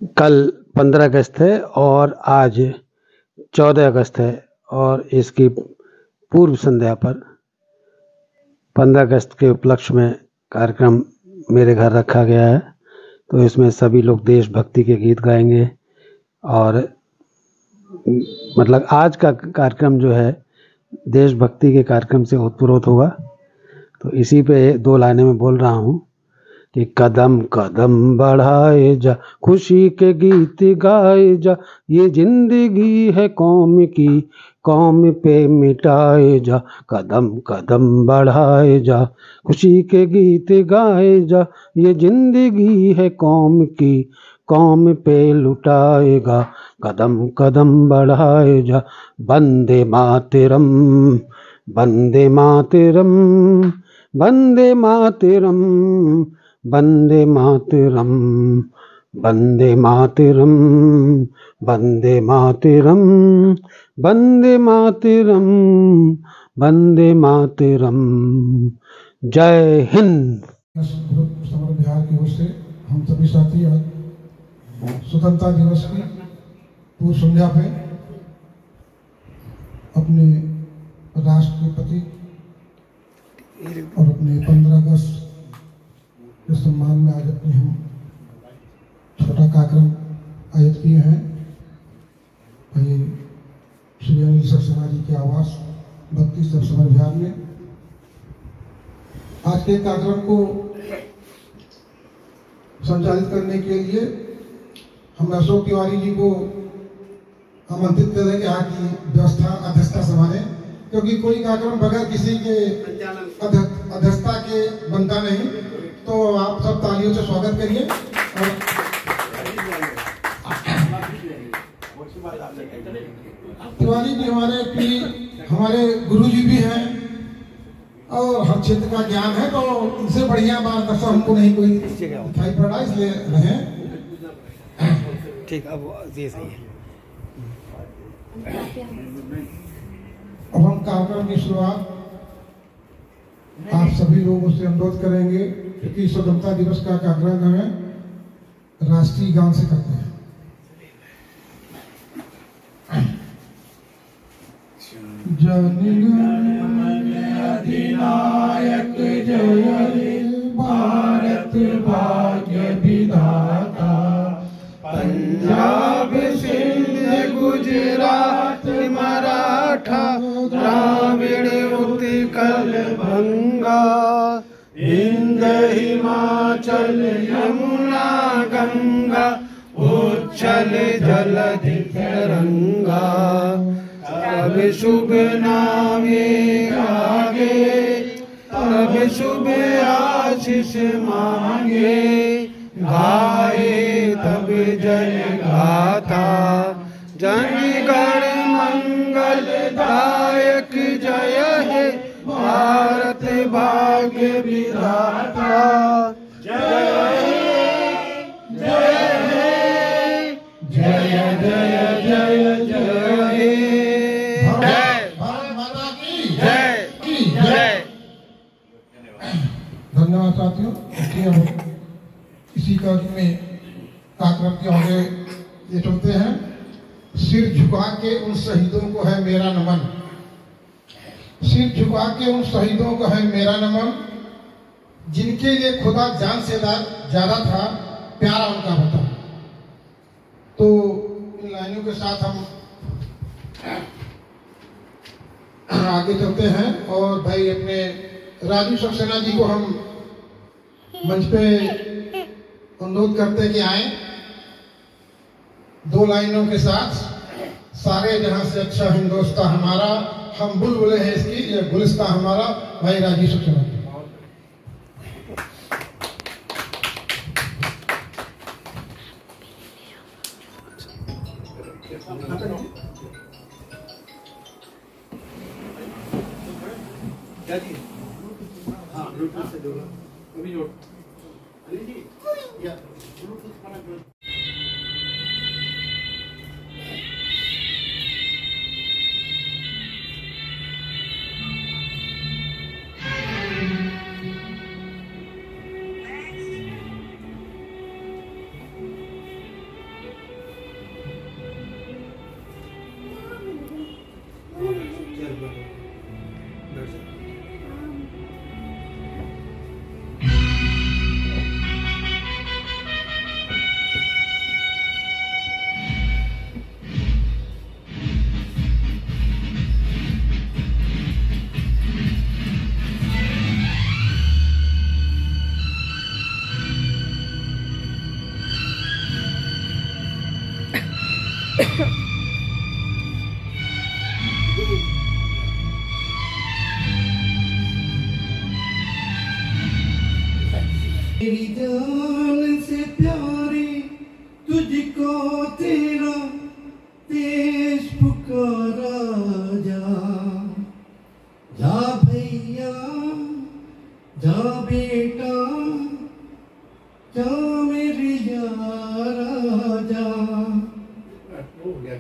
कल 15 अगस्त है और आज 14 अगस्त है और इसकी पूर्व संध्या पर 15 अगस्त के उपलक्ष्य में कार्यक्रम मेरे घर रखा गया है। तो इसमें सभी लोग देशभक्ति के गीत गाएंगे और मतलब आज का कार्यक्रम जो है देशभक्ति के कार्यक्रम से ओतप्रोत होगा। तो इसी पे 2 लाइनें में बोल रहा हूँ कि कदम कदम बढ़ाए जा, खुशी के गीत गाए जा, ये जिंदगी है कौम की, कौम पे मिटाए जा। कदम कदम बढ़ाए जा, खुशी के गीत गाए जा, ये जिंदगी है कौम की, कौम पे लुटाएगा। कदम कदम बढ़ाए जा, वंदे मातरम, वंदे मातरम, वंदे मातरम, वंदे मातरम, वंदे मातरम, वंदे मातरम, वंदे मातरम, वंदे मातरम। जय हिंद। समर बिहार की ओर से हम सभी साथी आज स्वतंत्रता दिवस की पूर्व संध्या पे अपने राष्ट्र के प्रति और अपने 15 अगस्त के सम्मान में आज अपने हम छोटा कार्यक्रम आयोजित किए हैं। श्री अनिल सक्सेना जी के आवास 32 सब समर बिहार में आज के कार्यक्रम को संचालित करने के लिए हम अशोक तिवारी जी को आमंत्रित करें कि यहाँ की अध्यक्षता संभालें, क्योंकि कोई कार्यक्रम बगैर किसी के अध्यक्षता के बनता नहीं। तो आप सब तालियों से स्वागत करिए। तिवारी जी हमारे गुरु जी भी हैं और हर क्षेत्र का ज्ञान है, तो इनसे बढ़िया मार्गदर्शन हमको नहीं कोई दिखाई पड़ा, इसलिए रहे। ठीक, अब ये सही है। अब हम कार्यक्रम की शुरुआत आप सभी लोगों से अनुरोध करेंगे, क्योंकि स्वतंत्रता दिवस का कार्यक्रम हमें राष्ट्रीय गान से करते हैं। अधिनायक जय हे भारत भाग्य विधाता, पंजाब सिंध गुजरात मराठा द्राविड़ उत्कल बंगा, हिंद हिमाचल यमुना गंगा, उच्छल जलधि तरंगा। तब शुभ नामे आगे, तब शुभ आशीष मांगे, गाए तब जय गाथा। जन गण मंगल दायक जय हे भारत भाग्य विधाता। जय हे जय हे जय जय जय जय हे। धन्यवाद साथियों। इसी कड़ी में कार्यक्रम के आगे ये चलते हैं। सिर झुका के उन शहीदों को है मेरा नमन, सिर झुका के उन शहीदों को है मेरा नमन, जिनके लिए खुदा जान से ज्यादा था, प्यारा उनका वतन। तो इन लाइनों के साथ हम आगे चलते हैं और भाई अपने राजू सक्सेना जी को हम मंच पे अनुरोध करते कि आए 2 लाइनों के साथ। सारे जहां से अच्छा हिंदुस्तान हमारा, हम बुलबुले हैं इसकी, ये गुलिस्तान हमारा। भाई राजू सक्सेना जी। हाँ, ब्लूटूथ से जोड़ो, अभी जोड़। अरे जी, या ब्लूटूथ कनेक्ट कर। मेरी जान से प्यारी तुझको तेरा देश पुकारा जा। जा भैया जा बेटा जा मेरे यारा जा। हो गया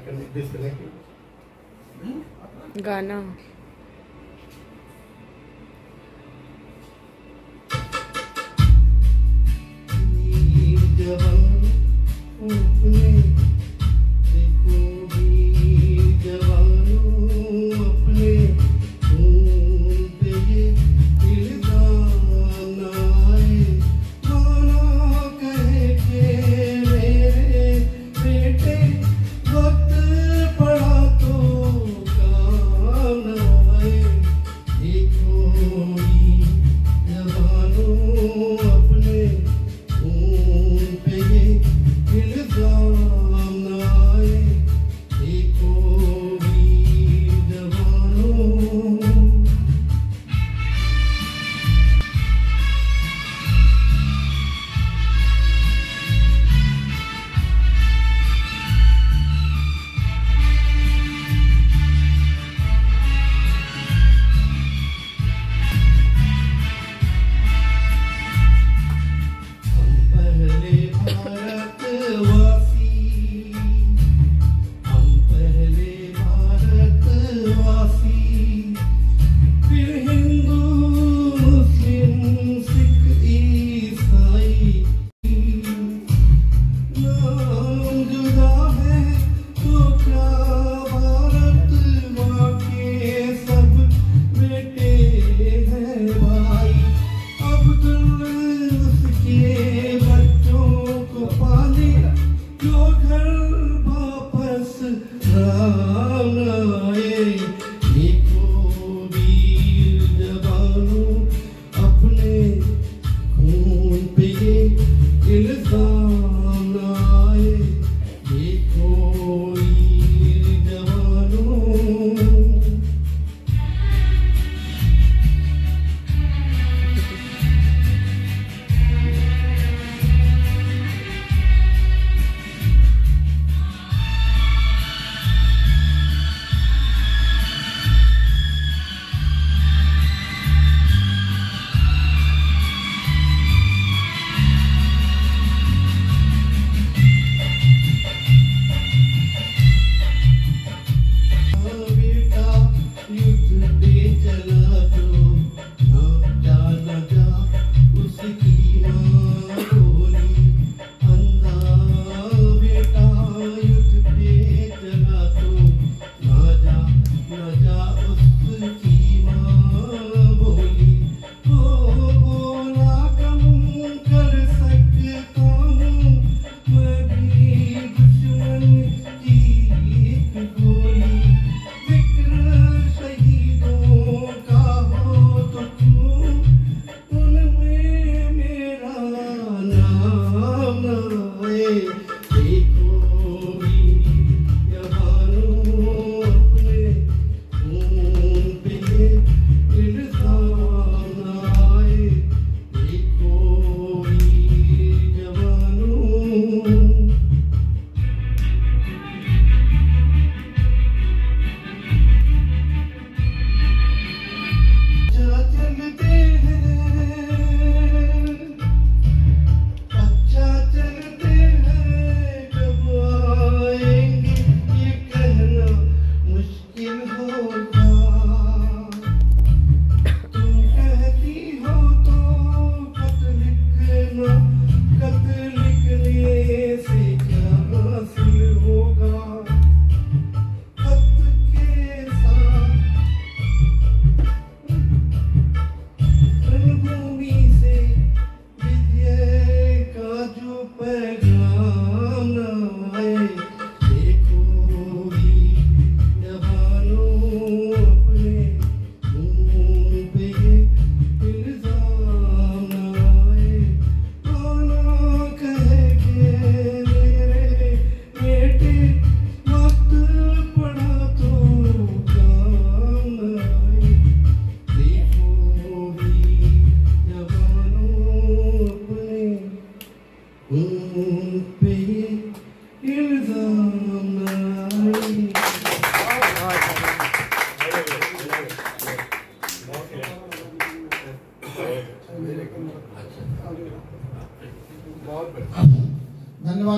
गाना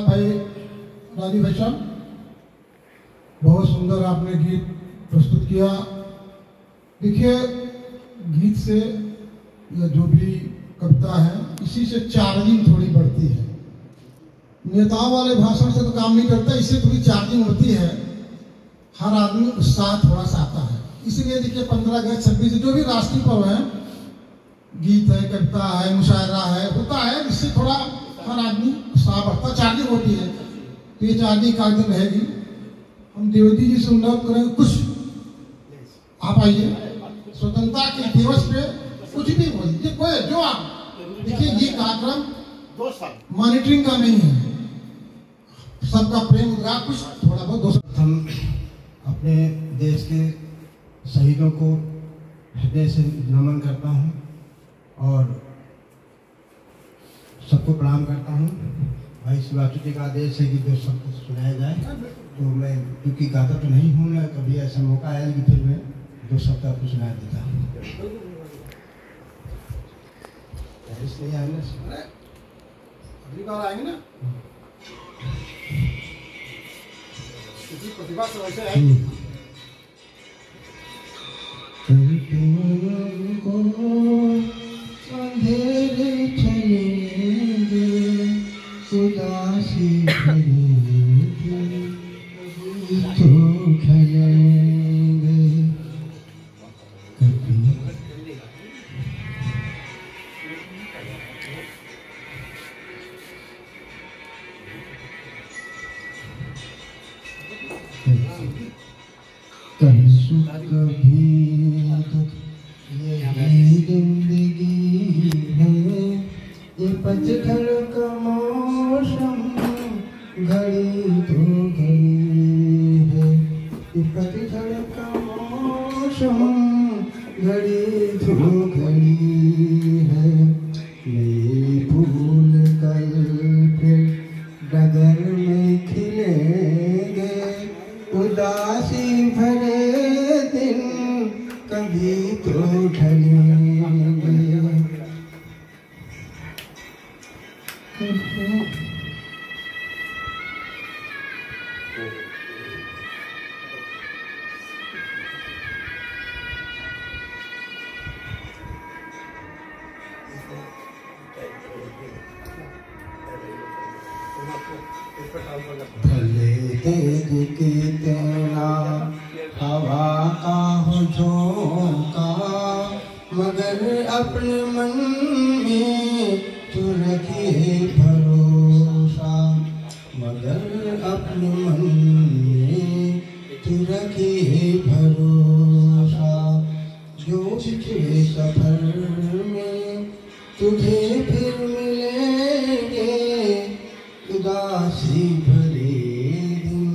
भाई राजीव भाई साहब, बहुत सुंदर आपने गीत प्रस्तुत किया। देखिए, गीत से या जो भी कविता है, इसी से चार्जिंग थोड़ी बढ़ती है। नेताओं वाले भाषण से तो काम नहीं करता, इससे थोड़ी चार्जिंग होती है, हर आदमी उत्साह थोड़ा सा आता है। इसीलिए देखिए 15 अगस्त 26 जो भी राष्ट्रीय पर्व है, गीत है, कविता है, मुशायरा है, होता है, इससे थोड़ा हर आदमी उत्साह बढ़ता, चार्जिंग होती है। तो ये चार्जिंग का दिन रहेगी। हम द्विवेदी जी से अनुरोध करेंगे, कुछ आप आइए, स्वतंत्रता के दिवस पे कुछ भी बोलिए, कोई जो आप देखिए, ये कार्यक्रम मॉनिटरिंग का नहीं है, सबका प्रेम उद्गार, कुछ थोड़ा बहुत दोस्त। हम अपने देश के शहीदों को हृदय से नमन करता हूँ और सबको प्रणाम करता हूँ। भाई शिवाचू जी का आदेश है कि जो सबको सुनाया जाए, तो मैं क्योंकि गाता तो नहीं हूँ ना, कभी ऐसा मौका आया कि फिर मैं दो शब्द आपको सुना देता हूँ। इसलिए आए ना, अगली बार आएंगे ना, किसी प्रतिभा से वैसे आएंगे। अंधेरे चलेंगे, उदासी भरेंगे, तो खलेंगे कभी। कभी सुख कभी दुख, यही जिंदगी है। ये पतझड़ का मौसम घड़ी तो घड़ी है। ये पतझड़ का मौसम घड़ी तो घड़ी है। नए फूल कल फिर डगर में खिलेंगे, उदासी भरे दिन कभी तो ढलेंगे। भले तेज की तेरा हवा का हो झोंका, मगर अपने मन में तू रखिए भरोसा। मगर अपने मन में तू रखिए भरोसा। जो पिछले सफर में तुझे फिर मिलेंगे, उदासी भरे दिन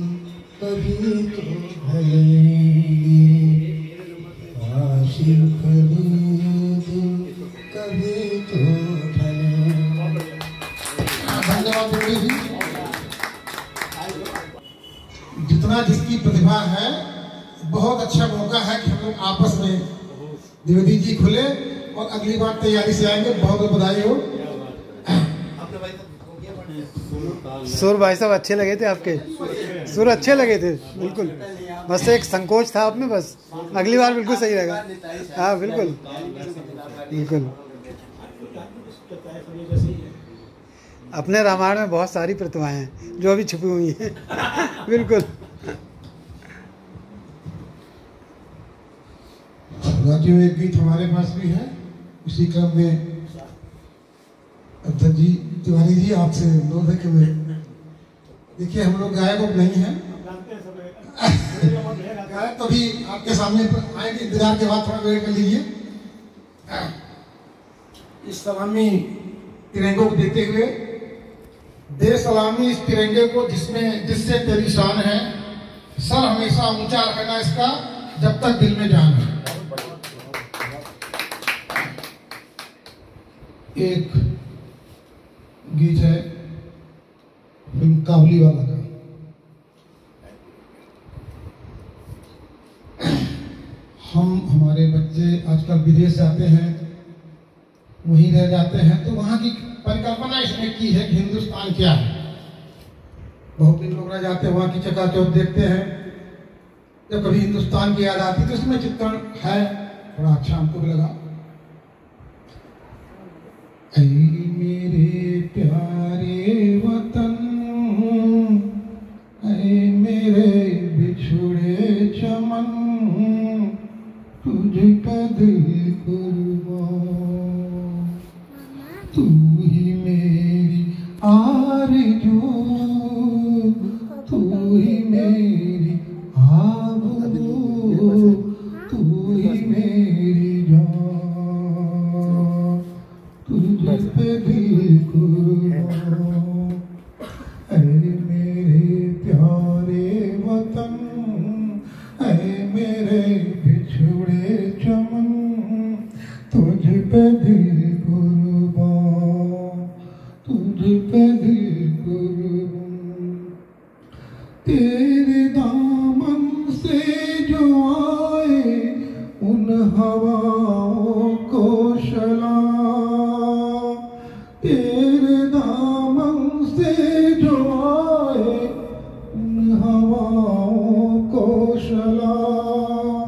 कभी तो ढलेंगे। उदासी भरे दिन कभी तो ढलेंगे। धन्यवाद बेटी जी। जितना जिसकी प्रतिभा है, बहुत अच्छा मौका है कि हम लोग आपस में द्विवेदी जी खुले और अगली बार तैयारी से आएंगे। बहुत बहुत बधाई हो। सुर भाई साहब अच्छे लगे थे आपके, सुर अच्छे लगे थे बिल्कुल। बस एक संकोच था आप में, बस अगली बार बिल्कुल सही रहेगा। हाँ बिल्कुल बिल्कुल। अपने रामायण में बहुत सारी प्रतिभाएं हैं जो अभी छुपी हुई हैं। बिल्कुल। राजीव, एक गीत हमारे पास भी है, इसी क्रम में अध्यक्ष जी तिवारी जी आपसे अनुरोध है कि मैं, देखिए हम लोग गायक नहीं हैं, गायक तो भी आपके सामने आएंगे, इंतजार के बाद थोड़ा वेट कर लीजिए। इस सलामी तिरंगे को देते हुए, दे सलामी इस तिरंगे को जिससे तेरी शान है, सर हमेशा ऊंचा रखना इसका जब तक दिल में जान है। एक गीत है फिल्म काबुली वाला का। हमारे बच्चे आजकल विदेश जाते हैं, वहीं रह जाते हैं, तो वहाँ की परिकल्पना इसमें की है कि हिंदुस्तान क्या है। बहुत दिन लोग रह जाते हैं, वहाँ की चकाचौंध देखते हैं। जब कभी हिंदुस्तान की याद आती तो इसमें चित्रण है, बड़ा अच्छा हमको भी लगा। ऐ मेरे प्यारे वतन, ऐ मेरे बिछुड़े चमन, तुझ पे दिल कुर्बान, तू ही मेरी आरज़ू, तू ही मेरी आबरू, तू ही मेरी जान, तुझ पे दिल कुर्बान। ऐ मेरे प्यारे वतन, ऐ मेरे बिछुड़े चमन, तुझ पे दिल कुर्बान, तुझ पे दिल कुर्बान। तेरे दामन से जो आए उन हवाओं को सलाम, तेरे दामन से जो आए उन हवाओं को सलाम।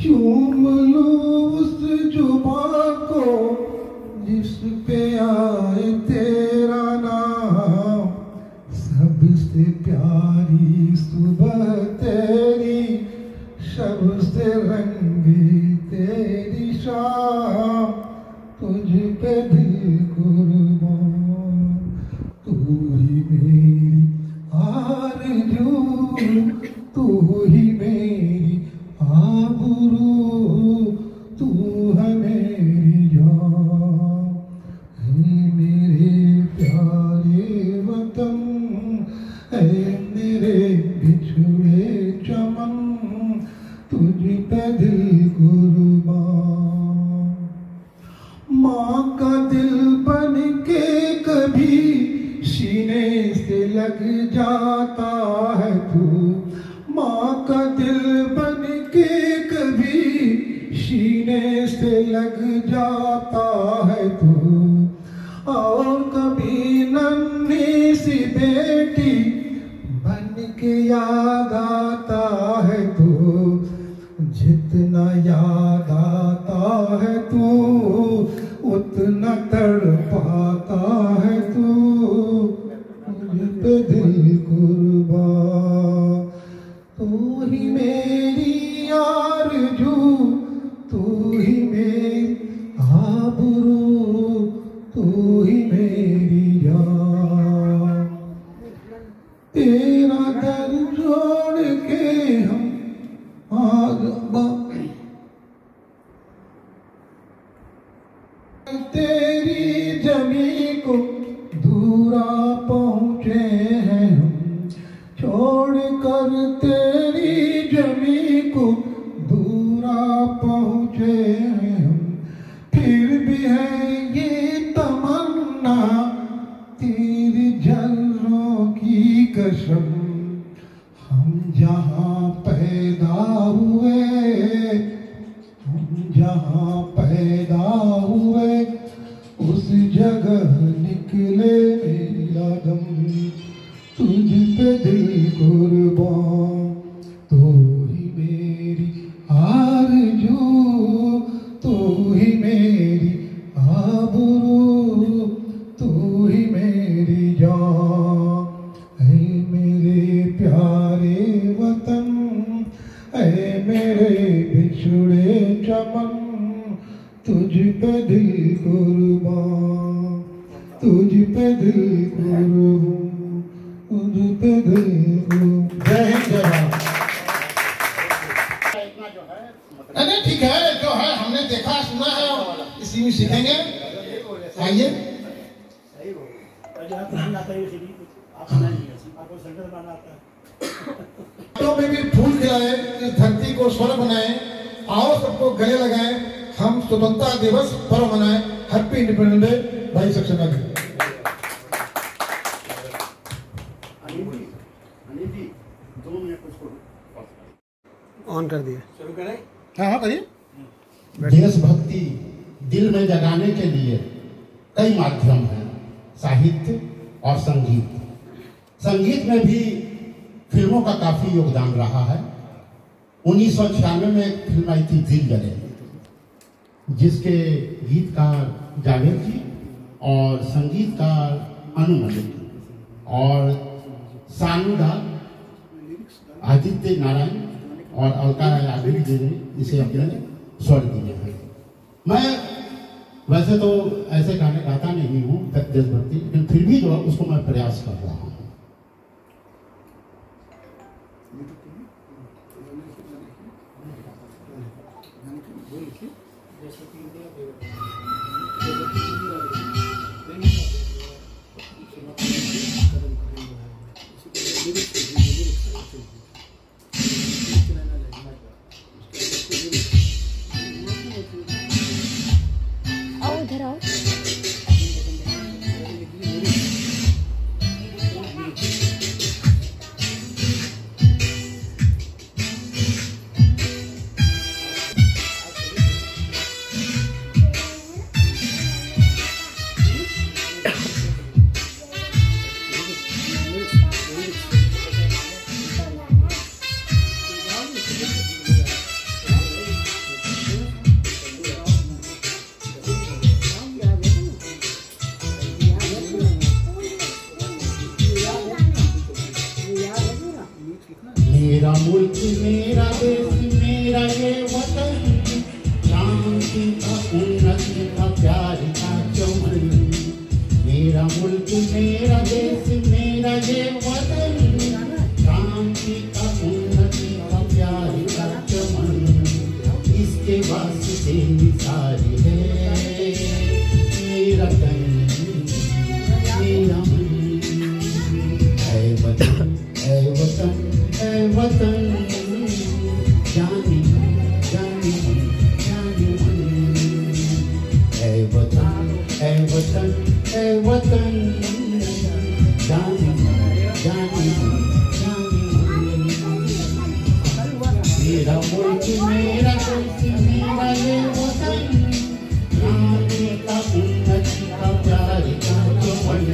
चूम लूं उस जुबां को जिस पे आए तेरा नाम, सबसे प्यारी सुबह तेरी, सबसे रंगी तेरी शाम, तुझ पे दिल कुर्बान, तू ही मेरी आरज़ू, तू ही मेरी आबरू, तू है मेरी जान। ऐ मेरे प्यारे वतन, ऐ मेरे बिछुड़े चमन, तुझ पे दिल कुर्बान। माँ का दिल बन के कभी सीने से लग जाता है तू, माँ का दिल बन के कभी सीने से लग जाता है तू, और कभी नन्ही सी बेटी बन के याद आता है तू, जितना याद आता है तू उतना तड़पाता है तू, मुझ पे दिल कुर्बान। तू ही मेरी आरज़ू, तू ही मेरी आबरू, तू ही मेरी जान। तेरा दर जोड़ के हम तेरी जमी को दूरा पहुँचे हैं हम, छोड़ कर तेरी जमी को दूरा पहुँचे हैं हम। फिर भी है ये तमन्ना तेरी झर्रों की कसम, हम जहाँ पैदा हुए, हम जहाँ पैदा हुए उस जगह निकले मेरा दम, तुझ पे दिल कुर्बान। तू ही मेरी आरज़ू, तू ही मेरी आबरू, तू ही मेरी जान। ऐ मेरे प्यारे वतन, ऐ मेरे बिछुड़े चमन, तुझ पे दिल कुर्बान, तुझ पे दिल कुर्बान, तुझ पे दिल कुर्बान। जय हिंद, जय भारत। इतना जो है अरे ठीक है, जो है हमने देखा सुना है, इसी में सीखेंगे। आइए। तो में भी फूल खिलाए, इस धरती को स्वर्ग बनाए, आओ सबको गले लगाए, हम स्वतंत्रता दिवस पर्व मनाए। हैप्पी इंडिपेंडेंस डे भाई सक्सेना जी। अनिल जी 2 मिनट उसको ऑन कर दिए। शुरू करें। हाँ हाँ करिए। देशभक्ति दिल में जगाने के लिए कई माध्यम हैं, साहित्य और संगीत। संगीत में भी फिल्मों का काफी योगदान रहा है। 1996 में एक फिल्म आई थी दिल जले, जिसके गीतकार जावेद जी और संगीतकार अनु मलिक और सानुदा आदित्य नारायण और अलका याग्निक जी ने इसे अपने स्वर दिए हैं। मैं वैसे तो ऐसे गाने गाता नहीं हूँ देशभक्ति, लेकिन फिर भी जो उसको मैं प्रयास कर रहा हूँ। मेरा मुल्क मेरा देश मेरा ये वतन, शांति का उन्नति का प्यार का चमन। मेरा मुल्क मेरा देश मेरा ये वतन, शांति का उन्नति का प्यार का चमन। इसके वास्ते निसार है मेरा तन मेरा मन। ऐ वतन ऐ वतन ऐ वतन, जाने जाने जाने मन। ऐ वतन ऐ वतन ऐ वतन, जाने जाने जाने मन। मेरा मुल्क मेरा देश मेरा ये वतन, शांति का उन्नति का प्यार का चमन।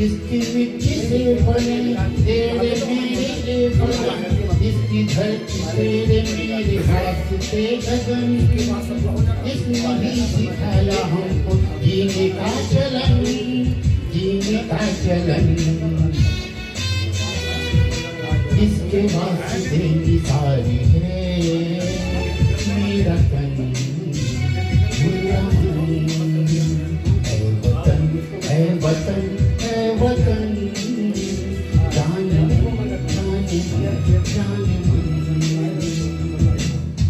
इसकी मिट्टी से बने तेरे मेरे भगवान, इसकी धरती तेरे मेरे हाथ से गगन। इसने भी सिखाया हमको जीने का चलन, जीने का चलन। इसके वास्ते निसारी है मेरा तन मेरा मन। ऐ वतन ऐ वतन ऐ वतन, जाने जाने जाने मन।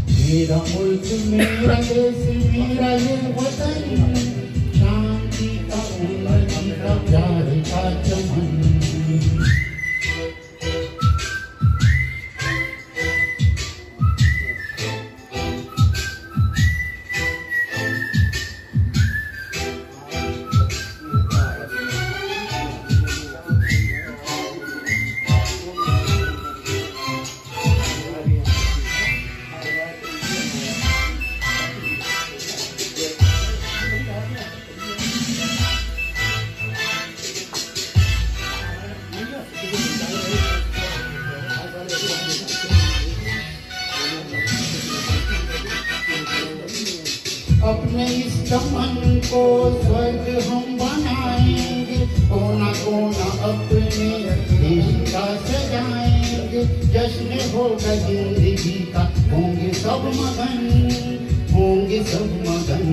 मेरा मुल्क मेरा देश मेरा ये वतन, शांति का उन्नति का प्यार का चमन। अपने इस चमन को स्वर्ग हम बनाएंगे, कोना कोना अपने देश का सजाएंगे। जश्न होगा जिंदगी का, होंगे सब मगन, होंगे सब मगन।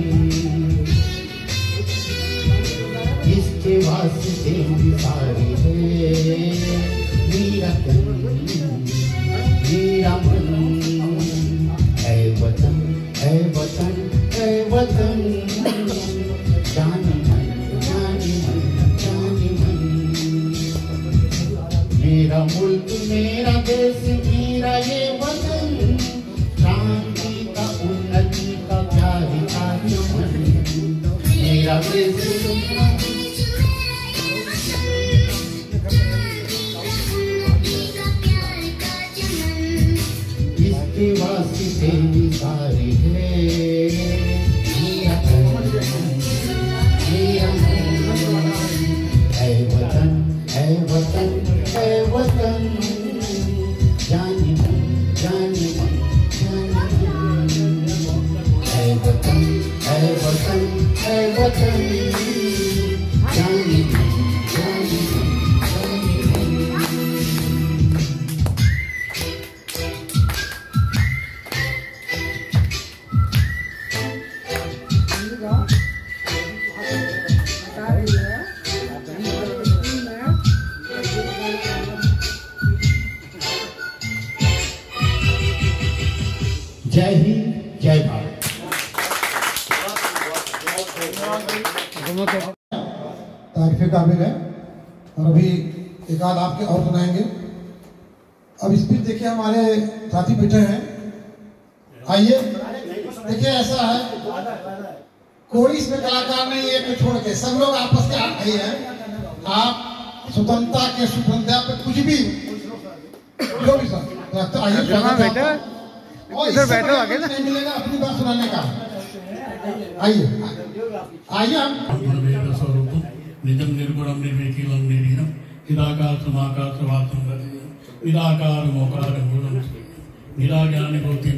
इसके वास्ते सारी है मेरा तन मेरा मन। ऐ वतन ऐ वतन जाने मन जाने मन जाने मन। मेरा मुल्क मेरा देश मेरा ये वतन, शांति का उन्नति का प्यार का चमन। मेरा देश इसके वास्ते सारे है मेरा है वतन है वतन है वतन जाने मन जाने मन जाने मन। है वतन है वतन है वतन जाने मन जाने मन जाने मन। जय हिंद जय भारत। तारीफ काबिल है। और अभी एक आध आपके और सुनाएंगे। अब स्पीच देखिए, हमारे साथी बैठे हैं। आइए देखिए, ऐसा है कोई इसमें कलाकार नहीं है कि छोड़ के सब लोग आपस के आप ही हैं। आप स्वतंत्रता के स्वतंत्रता पे कुछ भी जो भी सर आइए इधर बैठो आगे ना, नहीं मिलेगा अपनी बात सुनाने का। आइए आइए हम निजम निर्गुणम निर्विकीलम निर्हीनम निराकार समाकार सवासम निराकार मोकार मूलम निराज्ञान भूतिम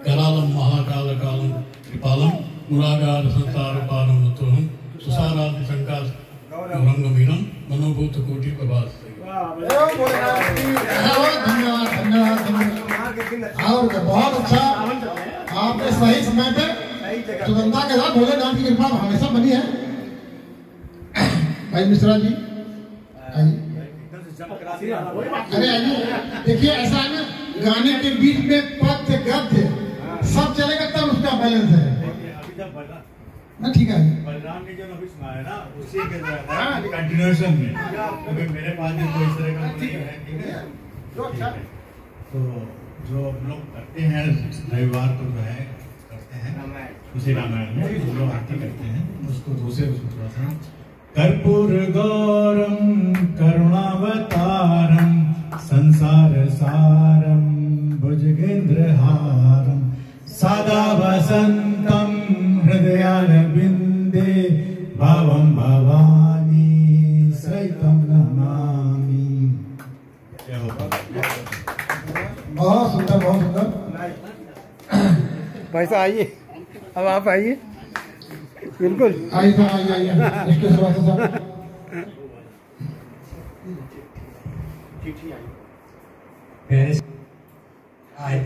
करालम महाकाल कालम कृपालम मुरागार संसार पालम मुतोहम सुसारादि शंकास रंगमीनम मनोभूत कोटि प्रभास। धन्यवाद धन्यवाद और बहुत अच्छा, आपने सही समय पे स्वतंत्रता के साथ भोले नाथ की कृपा हमेशा बनी है। भाई मिश्रा जी आइए। अरे आइए, देखिए ऐसा है ना, गाने के बीच में पद्य गद्य सब चलेगा तब उसका बैलेंस है ना। ठीक है, बलराम ने जो अभी सुनाया ना उसी के कंटिन्यूएशन में, क्योंकि मेरे पास भी कोई इस तरह का नहीं है। ठीक है, तो जो हम लोग करते हैं रविवार को जो है करते हैं उसी रामायण में जो लोग आरती करते हैं उसको दूसरे उसको थोड़ा सा कर्पूर गौरम करुणावतारम संसार सारम भुजगेंद्रहारम सदा वसंतम हृदयारविंदे भावम भवानी सहितम नमामि। बहुत सुंदर बहुत सुंदर। भाई साहब आइए, अब आप आइए। बिल्कुल आइए सर, आइए आइए इसके स्वागत सर। आज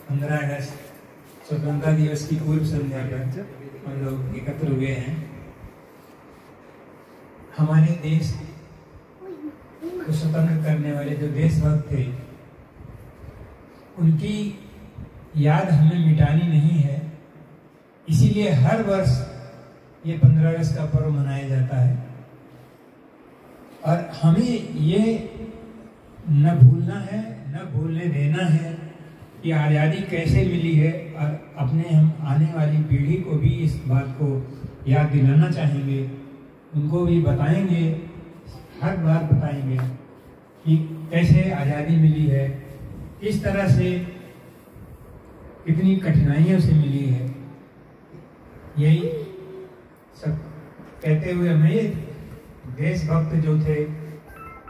15 अगस्त स्वतंत्रता दिवस की पूर्व संध्या पर हम लोग एकत्र हुए हैं। हमारे देश को स्वतंत्र करने वाले जो देशभक्त थे उनकी याद हमें मिटानी नहीं है, इसीलिए हर वर्ष ये 15 अगस्त का पर्व मनाया जाता है। और हमें ये न भूलना है न भूलने देना है कि आज़ादी कैसे मिली है, और अपने हम आने वाली पीढ़ी को भी इस बात को याद दिलाना चाहेंगे, उनको भी बताएंगे, हर बार बताएंगे कि कैसे आज़ादी मिली है, किस तरह से कितनी कठिनाइयों से मिली है। यही सब कहते हुए हमें देशभक्त जो थे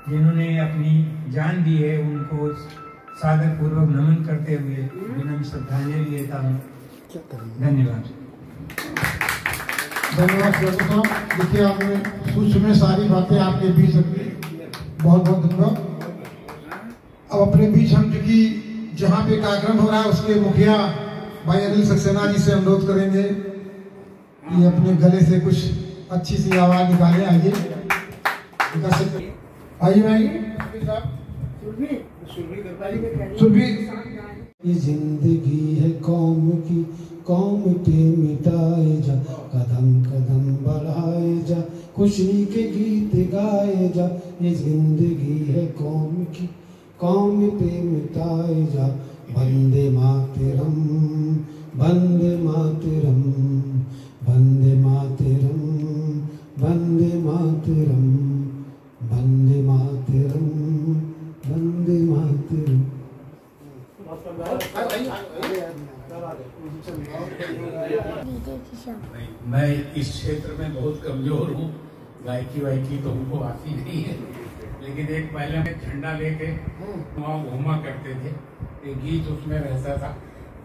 जिन्होंने अपनी जान दी है उनको सादर पूर्वक नमन करते हुए विनम्र श्रद्धांजलि देता हूँ। धन्यवाद। धन्यवाद साहब, देखिए आपने सूक्ष्म में सारी बातें आपके बीच रखी, बहुत बहुत धन्यवाद। अब अपने बीच हम चूंकि जहाँ पे कार्यक्रम हो रहा है उसके मुखिया भाई अनिल सक्सेना जी से अनुरोध करेंगे कि अपने गले से कुछ अच्छी सी आवाज निकाले। आइए आइए भाई सुरभि ये जिंदगी है कौम की, कौम पे मिटाए जा, कदम कदम बढ़ाए जा, खुशी के गीत गाए जा। ये जिंदगी है कौम की, कौम पे मिटाए जा। वंदे मातरम, वंदे मातरम, वंदे मातरम, वंदे मातरम, वंदे मातरम, वंदे मातरम। मैं इस क्षेत्र में बहुत कमजोर हूँ, गायकी वायकी तो हमको आती नहीं है, लेकिन एक पहले में झंडा लेके वहाँ घूमा करते थे, एक गीत उसमें रहता था,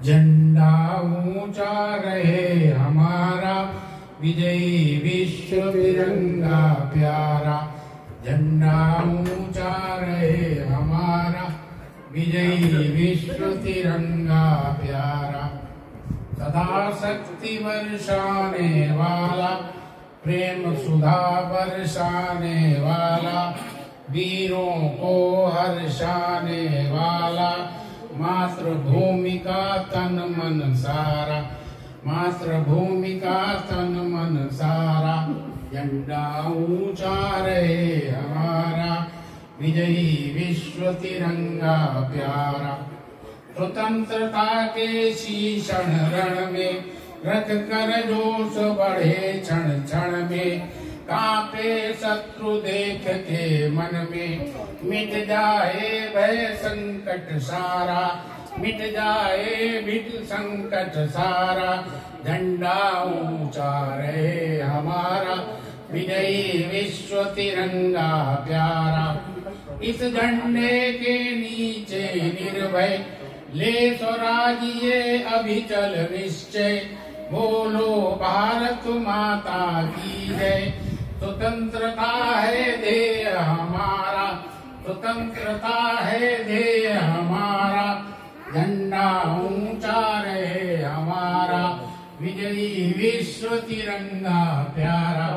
झंडा ऊंचा रहे हमारा, विजयी विश्व तिरंगा प्यारा, झंडा ऊंचा रहे हमारा, विजयी विश्व तिरंगा प्यारा, सदा शक्ति बरसाने वाला, प्रेम सुधा बरसाने वाला, वीरों को हर्षाने वाला, मातृभूमि का तन मन सारा, मातृभूमि का तन मन सारा, झंडा ऊंचा रहे हमारा, विजयी विश्व तिरंगा प्यारा। स्वतंत्रता के शीषण रण में रख कर जोश बढ़े क्षण क्षण में, कांपे शत्रु देख के मन में, मिट जाए भय संकट सारा, मिट जाए मिट संकट सारा, झंडा ऊंचा रहे हमारा, विजयी विश्व तिरंगा प्यारा। इस झंडे के नीचे निर्भय ले स्वराज ये अभिचल निश्चय, बोलो भारत माता की जय। स्वतंत्रता है ध्येय हमारा, स्वतंत्रता है ध्येय हमारा, झंडा ऊंचा रहे हमारा, विजयी विश्व तिरंगा प्यारा।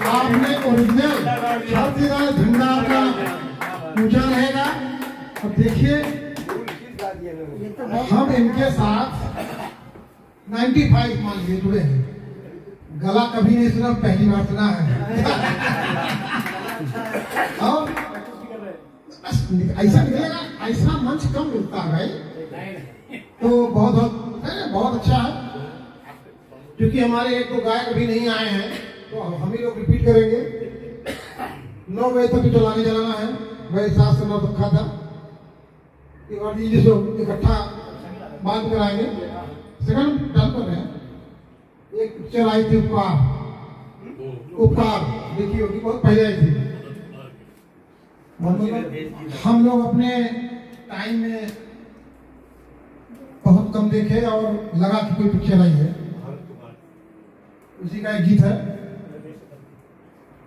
आपने ओरिजिनल भारतीय झंडा का ऊंचा रहेगा। अब देखिए हम इनके साथ 95 मान लिए जुड़े हैं, गला कभी नहीं सुना, पहली बार सुना है। और ऐसा निकलेगा, ऐसा मंच कम मिलता है भाई, तो बहुत अच्छा है। क्योंकि हमारे एक दो गायक अभी नहीं आए हैं, तो हम ही लोग रिपीट करेंगे। 9 बजे तक चलाने चलाना है, मेरे साथ से 9 तक था, जिसको इकट्ठा बात कराएंगे। सेकंड डन कर रहे हैं। एक पिक्चर आई थी उपकार, देखी होगी, बहुत पहले आई थी। हम लोग अपने टाइम में बहुत कम देखे और लगा कि कोई पिक्चर आई है। उसी का एक गीत है,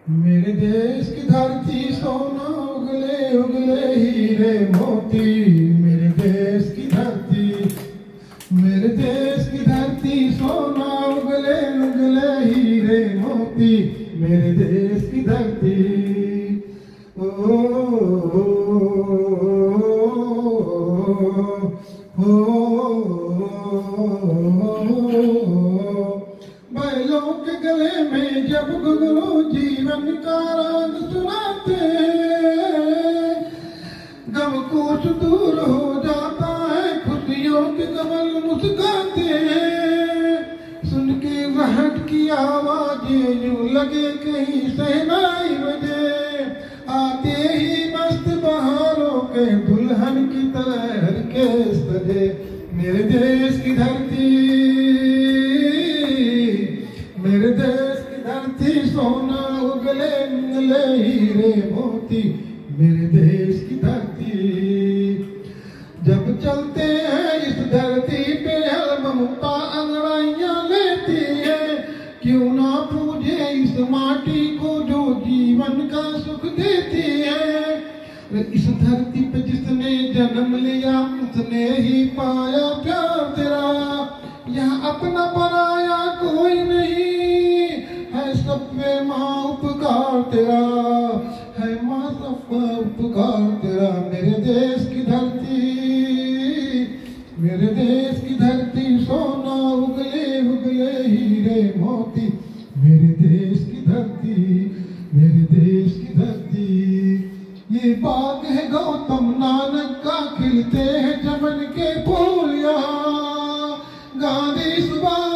मेरे देश की धरती सोना उगले उगले हीरे मोती, मेरे देश की धरती, मेरे देश की धरती सोना उगले उगले हीरे मोती, मेरे देश की धरती। बैलों के गले में जब घुंघरू जीवन का राग सुनाते, गम कोश दूर हो जाता है, खुशियों के कमल मुस्काते हैं। सुन के रहट की आवाजें यूं लगे कहीं सहनाई बजे, आते ही मस्त बहारों के दुल्हन की तरह के सजे। मेरे देश की धरती, मेरे देश की धरती सोना उगले उगले हीरे मोती, मेरे देश की धरती। जब चलते हैं इस धरती पे ममता अंगड़ाइयां लेती है, क्यों ना पूजे इस माटी को जो जीवन का सुख देती है। इस धरती पे जिसने जन्म लिया उसने ही पाया प्यार तेरा, यहाँ अपना पराया कोई नहीं है, सब पे माँ उपकार तेरा है, माँ सब पे उपकार तेरा। मेरे देश की धरती, मेरे देश की धरती सोना उगले उगले हीरे मोती, मेरे देश की धरती, मेरे देश की धरती। ये बाग है गौतम नानक का, खिलते हैं चमन के फूल यहाँ। गांधी सुभाष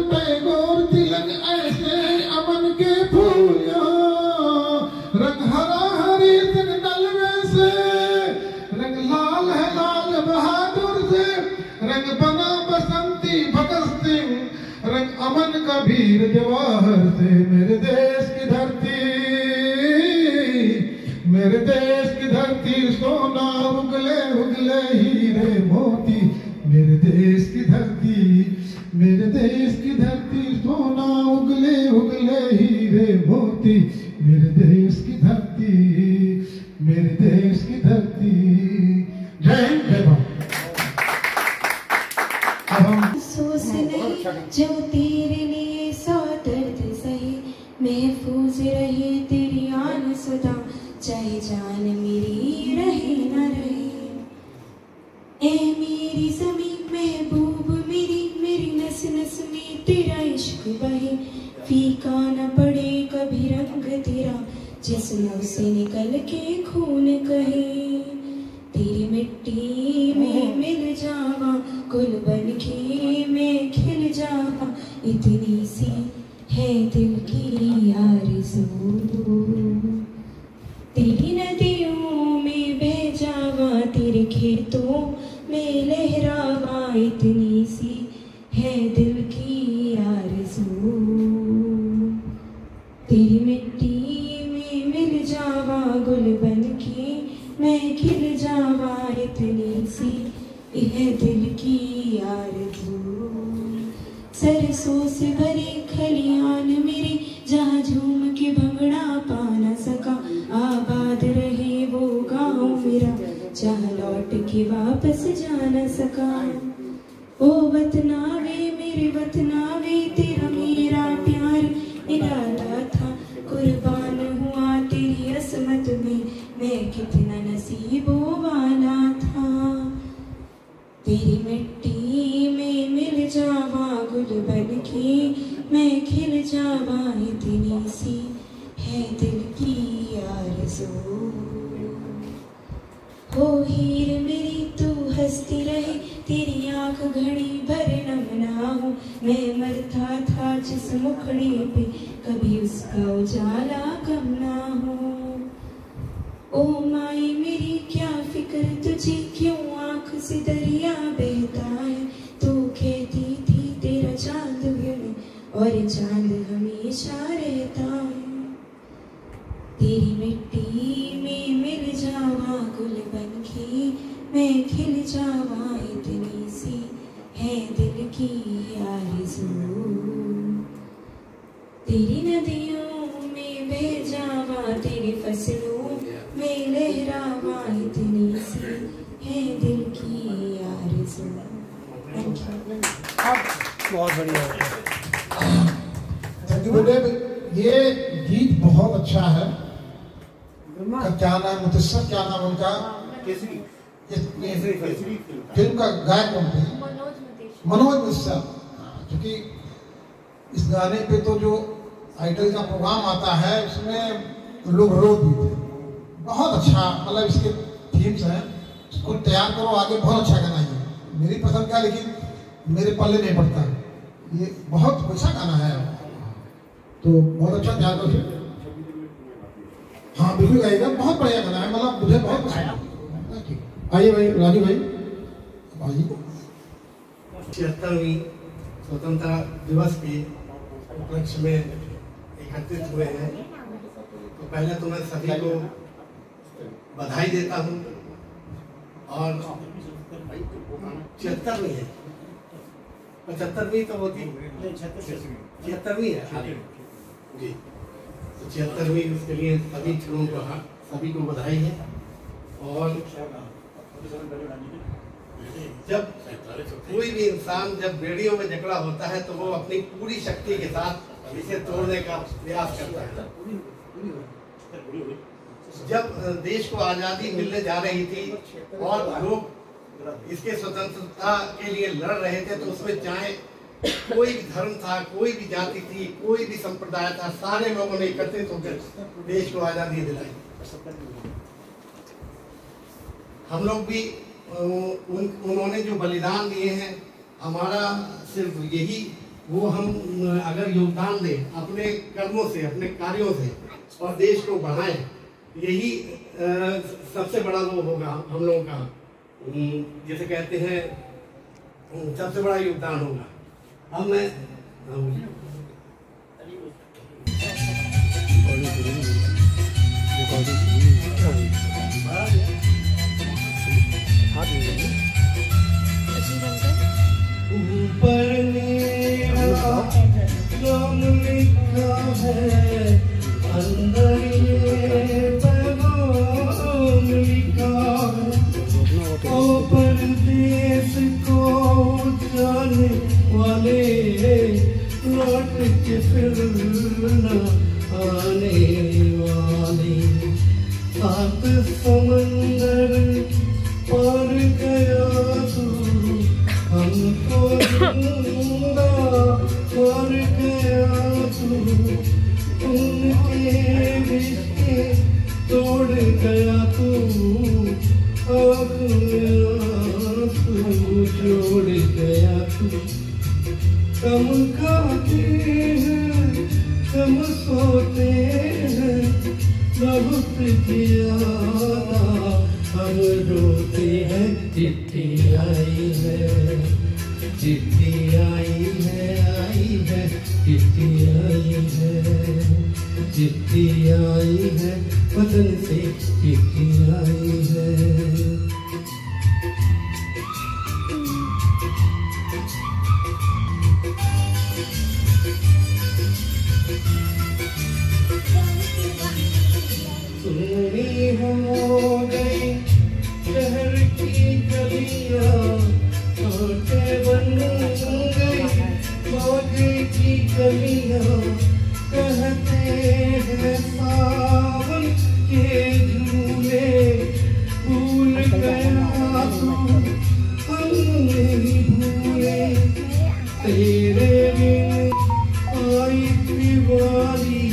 टैगोर तिलक ऐसे अमन के फूल यहाँ। रंग हरा हरी रंग नलवे से, रंग लाल है लाल बहादुर से, रंग बना बसंती भगत सिंह, रंग अमन कबीर जवाहर से। मेरे देश की धरती, मेरे देश की धरती सोना उगले उगले हीरे मोती, मेरे देश की धरती, मेरे देश की धरती सोना उगले उगले हीरे मोती, मेरे देश की धरती, मेरे देश की धरती। जय हिंद जय भारत। अफसोस नहीं जो तेरे लिए सौ दर्द सही, महफूज रहे तेरी आन सदा, चाहे जान मेरी रहे न रहे। ए मेरी ज़मीं महबूब मेरी, मेरी नस नस में तेरा इश्क बहे, फीका न पड़े कभी रंग तेरा, जिस्मों से निकल के खून कहे। तेरी मिट्टी में मिल जावा, गुल बन के मैं खिल जावा, इतनी सी है दिल की आरज़ू। तेरी नदियों में बह जावा, तेरे खेतों में लहरावा, इतनी सी है दिल की आरज़ू। तेरी मिट्टी में मिल जावा, गुल बन के मैं खिल जावा, इतनी सी है दिल की आरज़ू। सरसों से भरे खलियान मेरे, जहाँ झूम के भंगड़ा पा न सका, आबाद रहे वो गाँव मेरा, जहाँ लौट के वापस जा न सका। ओ वतनावे मेरे वतनावे, तेरा मेरा प्यार निराला था, कुर्बान हुआ तेरी असमत में, मैं कितना नसीबों वाला था। तेरी मिट्टी में मिल जावा, गुल बन के मैं खिल जावा, इतनी सी है दिल की आरज़ू। हो हीर मेरी तू हंसती रहे, तेरी आंख घड़ी भर नम ना हो, मैं मरता था जिस मुखड़े पे, कभी उसका उजाला कम ना हो। ओ माई मेरी क्या फिक्र तुझे, क्यों आंख से दरिया बहता है, तू कहती थी तेरा चांद हूँ मैं, और चांद हमेशा रहता है। तेरी मिट्टी में मिल जावा, गुल बन के मैं खिल जावा, इतनी सी है दिल की आरज़ू। तेरी नदियों में बह जावा, तेरी फसलों में लहरावा, इतनी सी है दिल की आरज़ू। बहुत बढ़िया। थैंक यू बेटे। ये गीत बहुत अच्छा है। क्या नाम मुतस्सर, क्या नाम उनका? केसरी। फिल्म का गायक कौन थे? मनोज मिश्रा। क्योंकि इस गाने पे तो जो आइडल का प्रोग्राम आता है उसमें लोग रो भी थे। बहुत अच्छा, मतलब इसके थीम्स हैं, इसको तैयार करो आगे, बहुत अच्छा गाना है। मेरी पसंद का, लेकिन मेरे पल्ले नहीं पड़ता। ये बहुत अच्छा गाना है, तो बहुत अच्छा तैयार करो। हाँ बिल्कुल गाइएगा, बहुत बढ़िया गाना है, मतलब मुझे बहुत पसंद है। आइए भाई राजू भाई, आइए। 76वीं स्वतंत्रता दिवस के उपलक्ष्य में एकत्रित हुए हैं, तो पहले तो मैं सभी को बधाई देता हूँ। और 76वीं है, 75वीं तो होती, 76वीं है जी, तो 76वीं, उसके लिए सभी छात्रों को, सभी को बधाई है। और जब कोई भी इंसान जब बेड़ियों में जकड़ा होता है तो वो अपनी पूरी शक्ति के साथ इसे तोड़ने का प्रयास करता है। जब देश को आज़ादी मिलने जा रही थी और लोग इसके स्वतंत्रता के लिए लड़ रहे थे, तो उसमें चाहे कोई भी धर्म था, कोई भी जाति थी, कोई भी संप्रदाय था, सारे लोगों ने एकत्रित होकर देश को आज़ादी दिलाई। हम लोग भी उन्होंने जो बलिदान दिए हैं, हमारा सिर्फ यही, वो हम अगर योगदान दें अपने कर्मों से, अपने कार्यों से और देश को बढ़ाएं, यही सबसे बड़ा वो होगा हम लोगों का, जैसे कहते हैं सबसे बड़ा योगदान होगा। अब मैं ऊपर मेरा नाम लिखा है, अंदर ये पैगाम लिखा है, ओ परदेस को जाने वाले लौट के फिर न आने वाले, सात समंदर पार गया तू, हमको जिंदा मार गया तू, उनके रिश्ते तोड़ गया तू, आँख में आंसू जोड़ गया तू। कम खाते हैं, कम सोते हैं, बहुत ज्यादा हम रोते हैं। चिट्ठी आई है, चिट्ठी आई है, आई है, चिट्ठी आई है, चिट्ठी आई है, वतन से चिट्ठी आई है। सुनी हो गई शहर की गलियां, छोटे बन गई बाग की गलियां, कहते हैं सावन के झूले, भूल गया तू हम नहीं भूले, तेरे बिन आई दीवारी,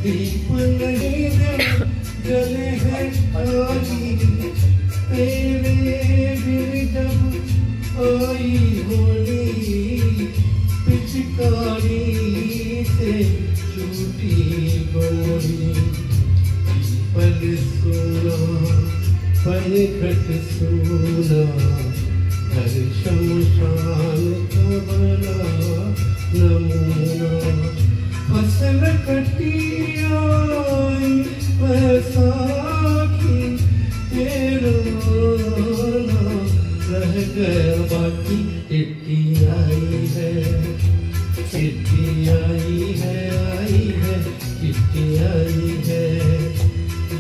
दीप नहीं जले है खाली, तेरे बिन जब आई होली, पिचकारी से छूटी गोली, पल सोना पलखट सोना, हर शमशान का बना नमूना, फसल कटिया बैसाखी, तेरा नाम रह गया बाकी। चिट्ठी आई है, चिट्ठी आई है, आई है, चिट्ठी आई है,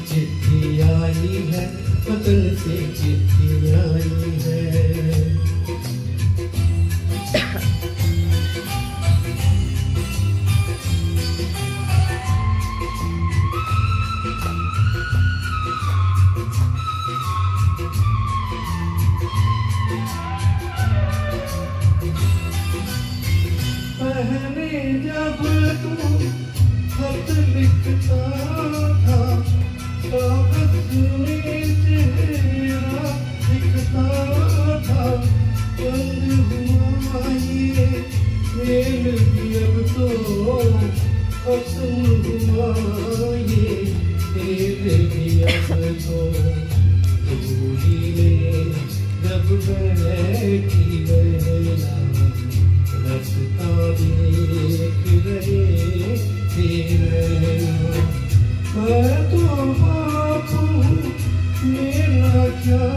चिट्ठी आई है, वतन से चिट्ठी आई है। पहले जब तू खत लिखता था, कागज में चेहरा दिखता था, बंद हुआ ये मेल भी अब तो, खत्म हुआ ये खेल भी अब तो, दूरी में जब बैठी बहना, रास्ता देख रहे थे, मैं तो बापू मेरा क्या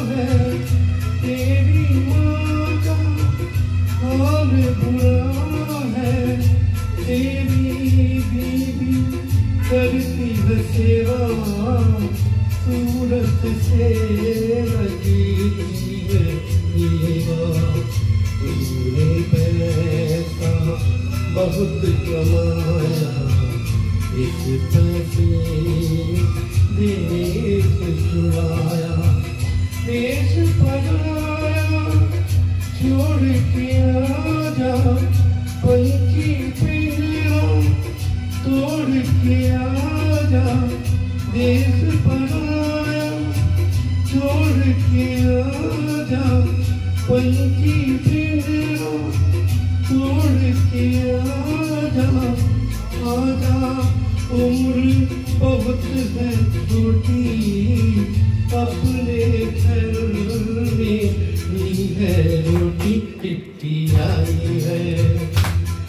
है, तेरी माँ का हाल बुरा है, तेरी बीबी करती है सेवा, सूरत से लगी है, तूने पैर देश पराया छोड़ के आजा, पल की पीड़ा तोड़ के आजा, देश पराया छोड़ के आजा, पल की पीड़ा तोड़ के आजा, आजा उम्र बहुत है छोटी, अपने घर में ही है रोटी, चिट्ठी आई है,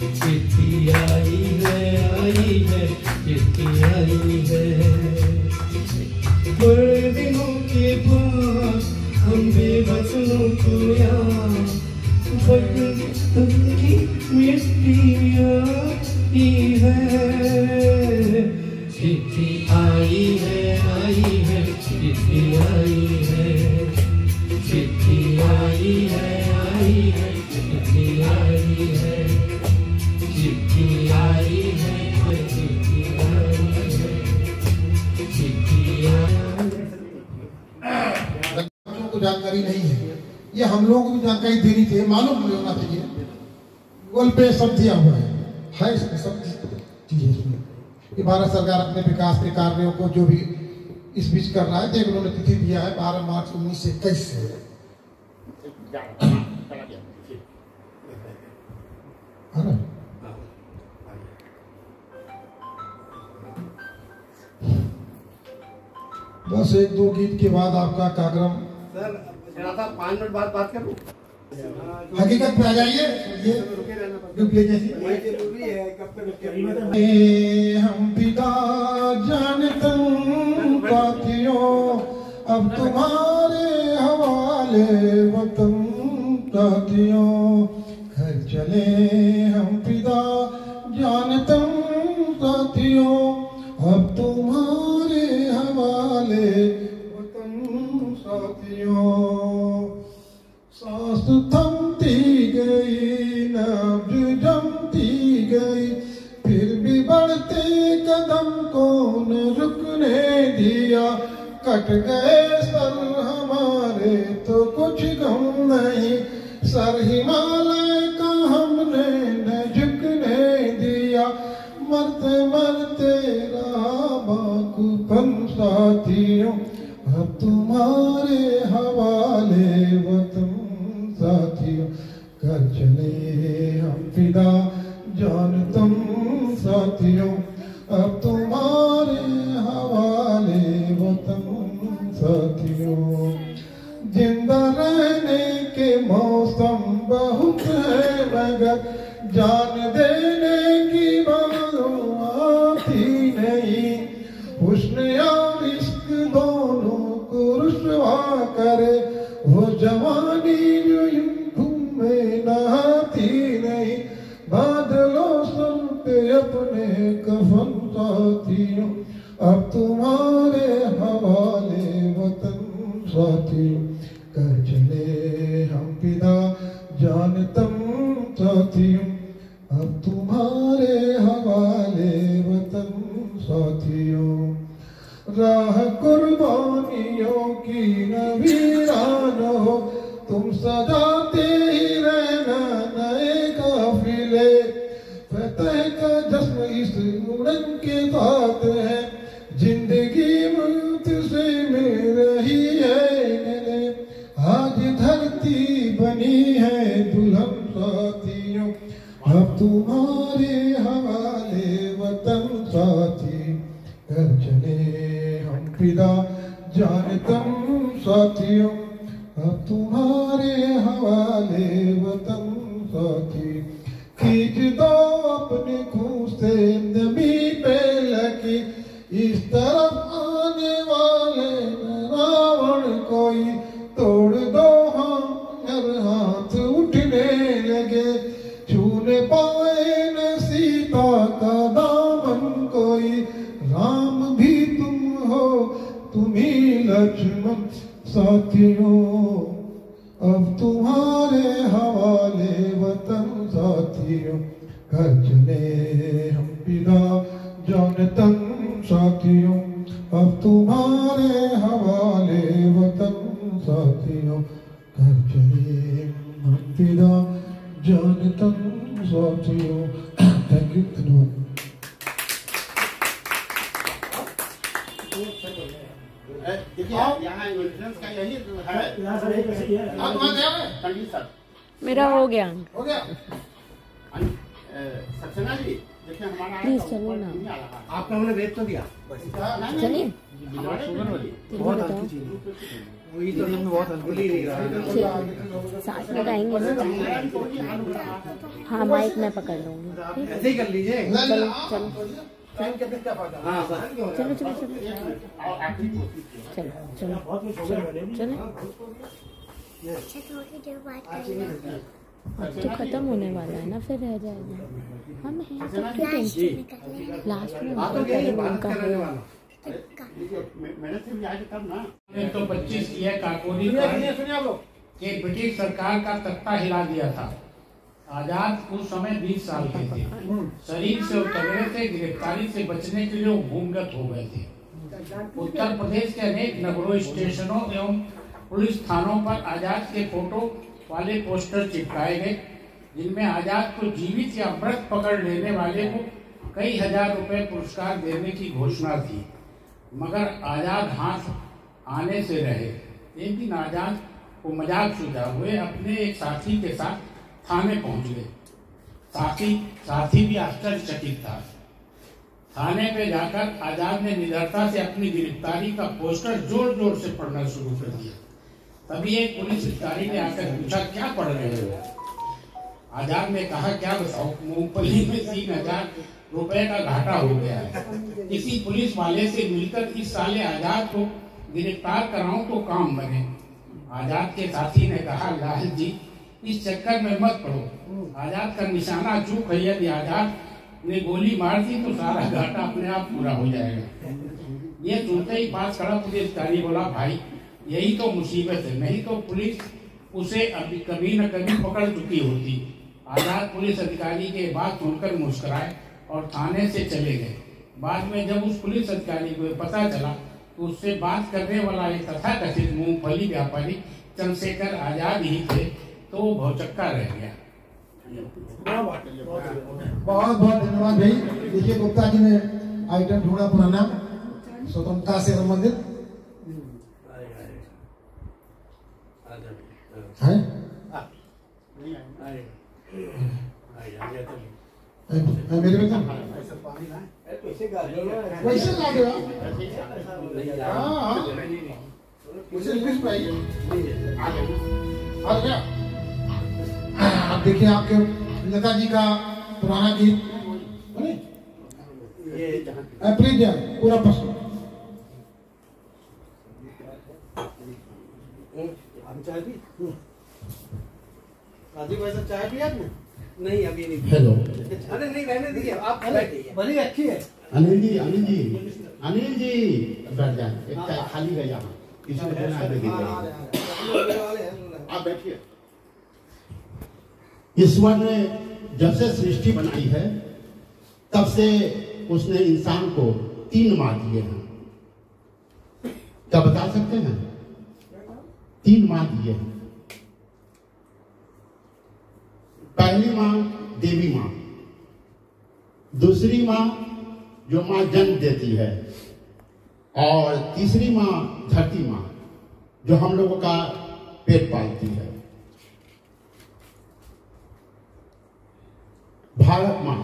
चिट्ठी आई है, चिट्ठी आई है। बड़े दिनों के बाद हम बेबसों को याद, बचपन की मिट्टी आई है, चिट्ठी आई है, चिट्ठी आई है, चिट्ठी आई है, चिट्ठी आई है, चिट्ठी आई है, चिट्ठी आई है, चिट्ठी आई है। बच्चों को जानकारी नहीं है, ये हम लोगों को भी जानकारी देनी चाहिए, मालूम नहीं होना चाहिए। गूगल पे सब दिया हुआ है इसमें सब चीजें इसमें। कि भारत सरकार अपने विकास के कार्यों को जो भी इस बीच कर रहा है, देख उन्होंने तिथि दिया है 12 मार्च 1921 से। बस 1-2 गीत के बाद आपका कार्यक्रम। सर 5 मिनट बाद बात करूं? हकीकत पे आ जाइए, हम पिता जानते साथियों, अब तुम्हारे हवाले वतन साथियों, घर चले हम पिता जानते साथियों, अब तुम्हारे हवाले वतन साथियों। सांस थमती गई, नब्ज जमती गई, फिर भी बढ़ते कदम को न रुकने दिया, कट गए सर हमारे तो कुछ गम नहीं, सर हिमालय का हमने न झुकने दिया, मरते मरते रहा बाकुपन साथियों, अब तुम्हारे हवाले वतन साथियों, कर चले हम फिदा जान तुम साथियों, अब तुम्हारे हवाले वतन साथियों। जिंदा रहने के मौसम बहुत है मगर जान देने की बातों आती नहीं, हुस्न और इश्क दोनों को रुसवा करे, वो जवानी जो यूं में नहाती नहीं, बादलों सर पे अपने कफन साथियों, अब तुम्हारे हवाले वतन साथियों, कर चले हम पिता जानतम साथियों, अब तुम्हारे हवाले वतन साथियों। राह कुर्बानियों की न वीरान हो, तुम सजाते ही रहना नए काफिले, फतह का जश्न इस उड़न के साथ है, जिंदगी मौत से मिल रही है मिले, आज धरती बनी है दुल्हन साथियों, अब तुम्हारे हवाले वतन साथी, कर चले हम पिता जानतम साथियों, अब तुम्हारे हवाले वतन साथी। खींच दो अपने खून से नबी पे लगी, इस तरफ आने वाले रावण कोई, तोड़ दो हाथ उठने लगे, छूने पाए न सीता का दामन कोई, राम भी तुम हो तुम ही लक्ष्मण साथियों, अब तुम्हारे हवाले वतन साथियों, घर चले हम पिता जानतम साथियों, अब तुम्हारे हवाले वतन साथियों कर चले फिदा जान तन साथियों। थैंक यू, धन्यवाद। देखिए यहाँ एंट्रेंस का यही है। पंडित सर मेरा हो गया। हो गया सक्सेना जी, देखिए हमारा प्लीज चलो ना। आपका हमने भेज तो दिया। चलिए बहुत हल्की चीज, वही तो हमें बहुत हल्की लग रहा है। साथ में गाएंगे ना। हाँ माइक मैं पकड़ लूंगी। ऐसे ही कर लीजिए। चलो चलो हाँ सर, चलो चलो चलो चलो अब तो खत्म होने वाला है ना, फिर रह जाएगा। हम हैं तो क्यों टेंशन, लास्ट में उनका हो। तो 25 की है काकोरी के ब्रिटिश सरकार का तख्ता हिला दिया था। आजाद उस समय 20 साल के थे। शरीर से उतरने से, गिरफ्तारी से बचने के लिए वो भूमिगत हो गए थे। उत्तर प्रदेश के अनेक नगरों, स्टेशनों एवं पुलिस थानों पर आजाद के फोटो वाले पोस्टर चिपकाए गए, जिनमें आजाद को जीवित या मृत पकड़ लेने वाले को कई हजार रुपए पुरस्कार देने की घोषणा थी, मगर आजाद हाथ आने से रहे। एक दिन आजाद को मजाक सूझा, हुए अपने एक साथी के साथ थाने पहुंच गए। साथी भी आश्चर्यचकित था। थाने पे जाकर आजाद ने निडरता से अपनी गिरफ्तारी का पोस्टर जोर जोर से पढ़ना शुरू कर दिया। तभी एक पुलिस अधिकारी ने आकर पूछा, क्या पढ़ रहे हो? आजाद ने कहा, क्या बताओ, मूंगफली में 3000 रुपए का घाटा हो गया है। किसी पुलिस वाले से मिलकर इस साले आजाद को गिरफ्तार कराऊं तो काम बने। आजाद के साथी ने कहा, लाल जी इस चक्कर में मत पड़ो, आजाद का निशाना चूक है। यदि आजाद ने गोली मार दी तो सारा घाटा अपने आप पूरा हो जाएगा। ये सुनते ही पास खड़ा पुलिस अधिकारी बोला, भाई यही तो मुसीबत है, नहीं तो पुलिस उसे अभी कभी न कभी पकड़ चुकी होती। आजाद पुलिस अधिकारी के बात सुनकर मुस्कुराए और थाने से चले गए। बाद में जब उस पुलिस अधिकारी को पता चला तो उससे बात करने वाला एक तथाकथित मूंगफली व्यापारी चंद्रशेखर आजाद ही थे, तो वो भौचक्का रह गया। बहुत बहुत धन्यवाद भाई। देखिए गुप्ता जी ने आइटम ढूंढा पुराना, स्वतंत्रता से संबंधित है। मेरे में वैसे ला दो। हाँ उसे इंग्लिश में आ गया। अब देखिए आपके लता जी का पुराना गीत प्लीज पूरा पसंद। चाय पी? राजीव भाई साहब चाय पी आपने? नहीं अभी नहीं। हेलो। अरे नहीं रहने दीजिए, आप बड़ी अच्छी है। अनिल जी बैठ जाए, एक चाय खाली है यहाँ, किसी को देना है। आप बैठिए। ईश्वर ने जब से सृष्टि बनाई है तब से उसने इंसान को 3 माह दिए हैं। क्या बता सकते हैं? 3 माह दिए हैं। पहली माँ देवी माँ, दूसरी माँ जो माँ जन्म देती है, और तीसरी माँ धरती माँ जो हम लोगों का पेट पालती है। भारत माँ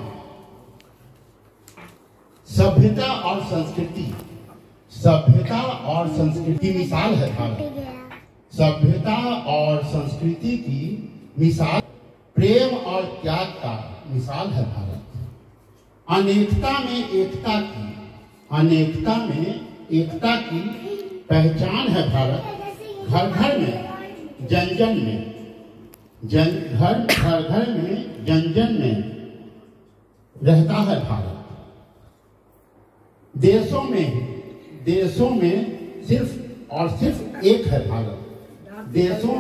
सभ्यता और संस्कृति की मिसाल है। भारत सभ्यता और संस्कृति की मिसाल, प्रेम और त्याग का मिसाल है। भारत अनेकता एकता की पहचान है। भारत घर घर में जन जन में रहता है। भारत देशों में सिर्फ और सिर्फ एक है। भारत देशों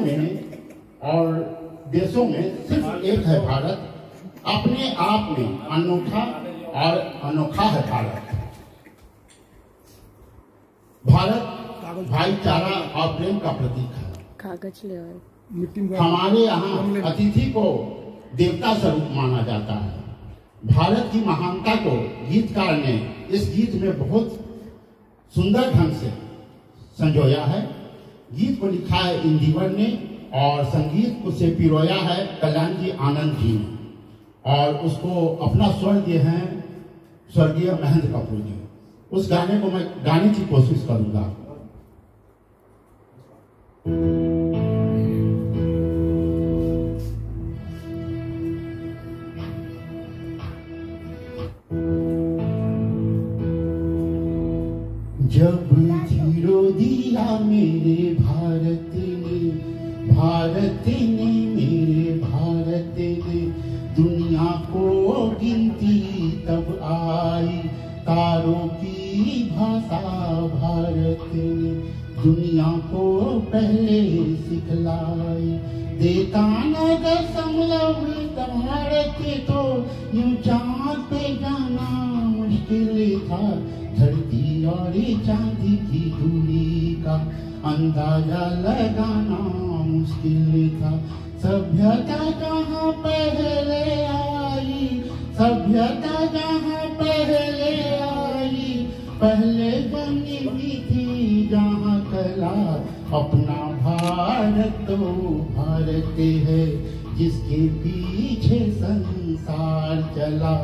में सिर्फ एक है। भारत अपने आप में अनोखा है। भारत भाईचारा और प्रेम का प्रतीक है। कागज ले और हमारे यहाँ अतिथि को देवता स्वरूप माना जाता है। भारत की महानता को गीतकार ने इस गीत में बहुत सुंदर ढंग से संजोया है। गीत को लिखा है इंदिवर ने और संगीत को से पिरोया है कल्याण जी आनंद जी ने, और उसको अपना स्वर दिए हैं स्वर्गीय महेंद्र कपूर जी। उस गाने को मैं गाने की कोशिश करूंगा। जब धीरो दिया मेरे भारत ने, भारत ने मेरे भारत ने, दुनिया को गिनती तब आई, तारों की भाषा भारत ने दुनिया को पहले सिखलाई। देता न दशमलव भारत तो यूं चाँद पे जाना मुश्किल था, धरती और चांदी की दूरी का अंदाजा लगाना मुश्किल था। सभ्यता जहाँ पहले आई, सभ्यता जहाँ पहले आई, पहले बनी भी थी जहाँ कला। अपना भारत तो भारत है जिसके पीछे संसार चला,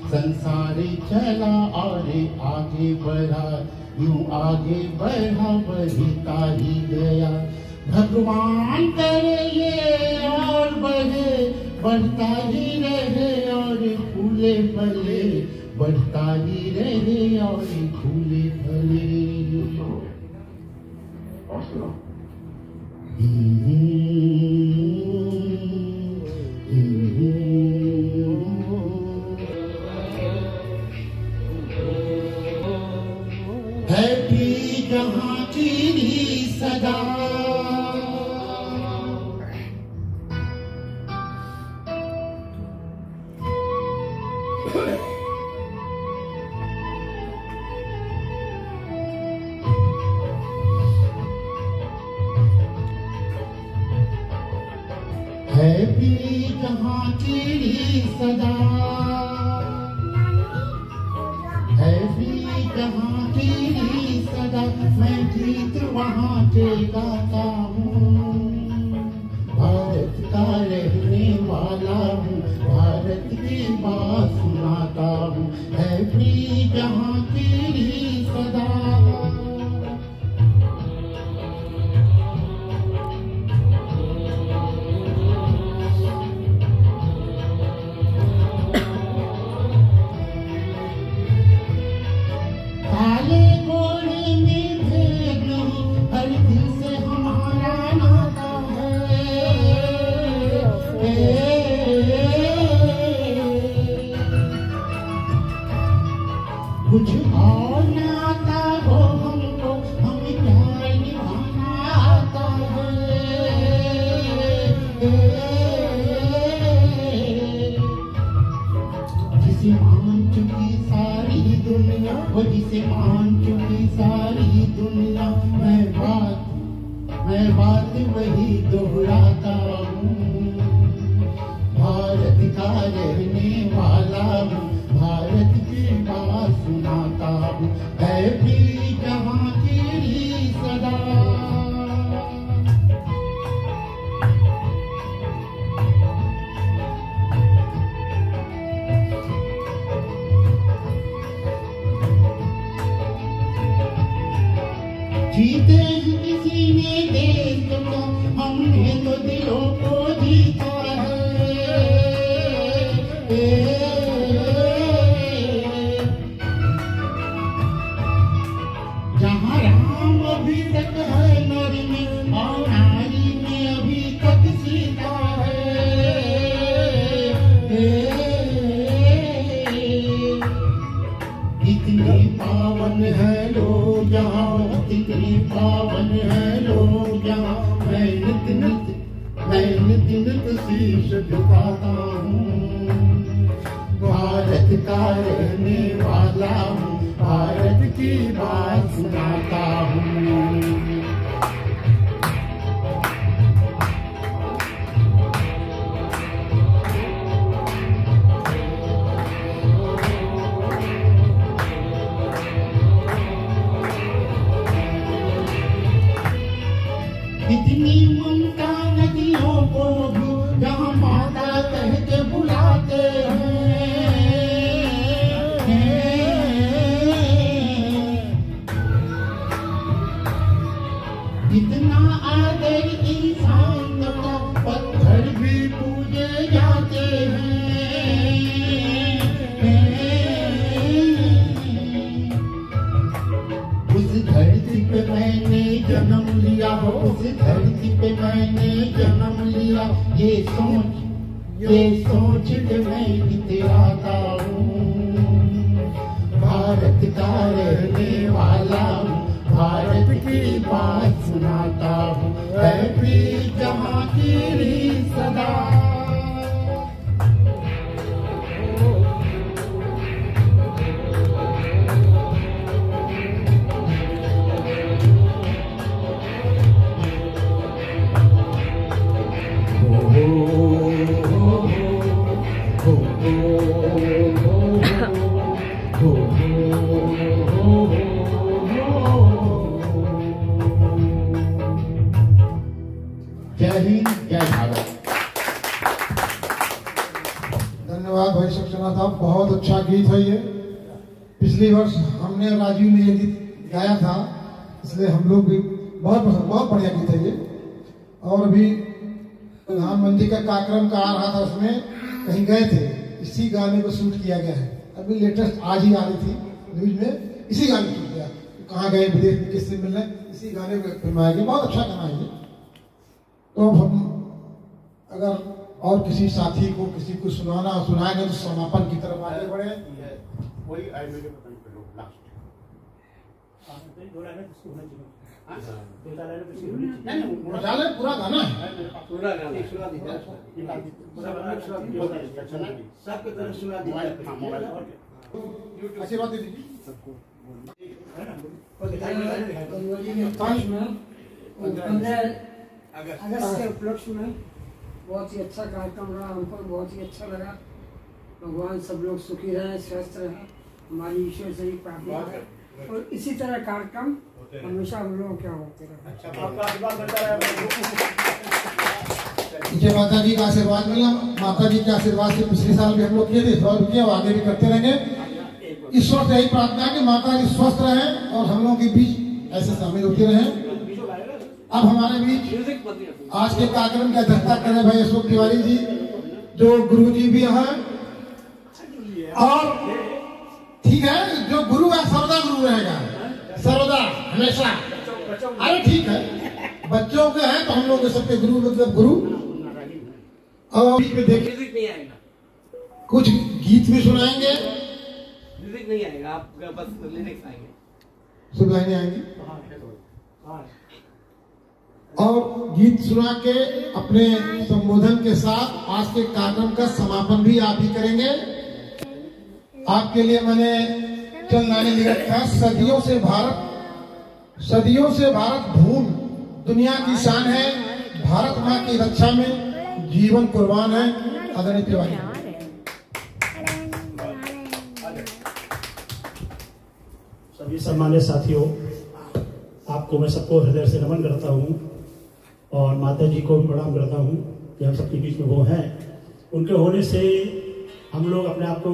संसार चला और आगे बढ़ा, यूं आगे बढ़ा बढ़ता ही गया। भगवान करे ये और बढ़े, बढ़ता ही रहे और फूले फले, बढ़ता ही रहे और फूले फले। हैप्पी जहाँ की सदा, हैप्पी जहाँ की सदा, हैप्पी जहाँ की सदा, मैं गीत वहाँ के गाता हूँ। भारत का रहने वाला हूँ, भारत की बात सुनाता हूँ। हैप्पी जहाँ की सदा, कुछ और न आता हो हमको, हमें प्यार निभाना आता है। जिसे मान चुकी सारी दुनिया, वो जिसे मान चुकी सारी दुनिया, मैं बात वही दोहराता हूँ। भारत का रहने वाला हूँ, भारत की बात सुनाता हूँ। हैप्पी जहाँ की सदा, जीते किसी ने देश को, हमने तो दिलों को जीता है। जहाँ राम अभी तक है नर में और नारी में अभी तक सीता है। इतनी पावन है लोग जहाँ, इतनी पावन है लोग जहाँ, मैं नित नित शीश झुकाता हूँ। भारत का रहने वाला हूँ, भारत की बात सुनाता हूँ। इन्हीं ममता नदियों को भी जहाँ माता कह के बुलाते हैं। इतना आदर इंसान का पत्थर भी पूजे जाते हैं। उस धरती पे मैंने जन्म लिया, उस धरती पे मैंने जन्म लिया, ये सोच के मैं इतराता हूँ। भारत का रहने वाला हूँ, भारत की बात सुनाता हूँ, है भी जहाँ की सदा। जय हिंद, जय भारत। धन्यवाद भाई सक्सेना साहब, बहुत अच्छा गीत है ये। पिछले वर्ष हमने राजीव ने ये गीत गाया था, इसलिए हम लोग भी बहुत पसंद, बहुत बढ़िया गीत है ये। और अभी प्रधानमंत्री का कार्यक्रम का आ रहा था, उसमें कहीं गए थे, इसी गाने को शूट किया गया है। अभी लेटेस्ट आज ही आ रही थी न्यूज में, इसी गाने को शूट किया। कहाँ गए विदेश में, किससे मिलने, इसी गाने को फिल्माया गया। बहुत अच्छा गाना है ये। तो हम अगर और किसी साथी को किसी को सुनाएंगे तो समापन की तरफ आगे बढ़े। वही पूरा गाना है, पूरा गाना सुना दीजिए, सबके तरफ सुना दीजिए। आशीर्वाद दे दीजिए सबको। 15 अगस्त के उपलक्ष्य में बहुत ही अच्छा कार्यक्रम रहा, हमको बहुत ही अच्छा लगा। भगवान सब लोग सुखी रहे, स्वस्थ रहे, हमारी ईश्वर से ही प्रार्थना है और इसी तरह कार्यक्रम हमेशा हम लोगों क्या होते रहे। मुझे माता जी का आशीर्वाद मिला। माता जी के आशीर्वाद से पिछले साल भी हम लोग किए थे, इस बार भी किया, आगे भी करते रहेंगे। ईश्वर से यही प्रार्थना है कि माता जी स्वस्थ रहे और हम लोगों के बीच ऐसे शामिल होते रहे। अब हमारे बीच आज के कार्यक्रम की अध्यक्षता करें भाई अशोक तिवारी जी, जो गुरु जी भी हैं। और ठीक है, जो गुरु है सर्वदा गुरु रहेगा, सर्वदा हमेशा। अरे ठीक है, बच्चों के हैं तो हम लोग सबके गुरु मतलब गुरु। और बीच में देखिए कुछ गीत भी सुनाएंगे, म्यूजिक नहीं आएगा, आप बस लिरिक्स आएंगे, सब लाइनें आएंगी। और गीत सुना के अपने संबोधन के साथ आज के कार्यक्रम का समापन भी आप ही करेंगे। आपके लिए मैंने चंद लाइनें लिख रखा है। सदियों से भारत भूमि दुनिया की शान है, भारत माँ की रक्षा में जीवन कुर्बान है। आदरणीय तिवारी। सभी सम्मानित साथियों, आपको मैं सबको हृदय से नमन करता हूँ और माता जी को भी प्रणाम करता हूँ कि हम सबके बीच में वो हैं। उनके होने से हम लोग अपने आप को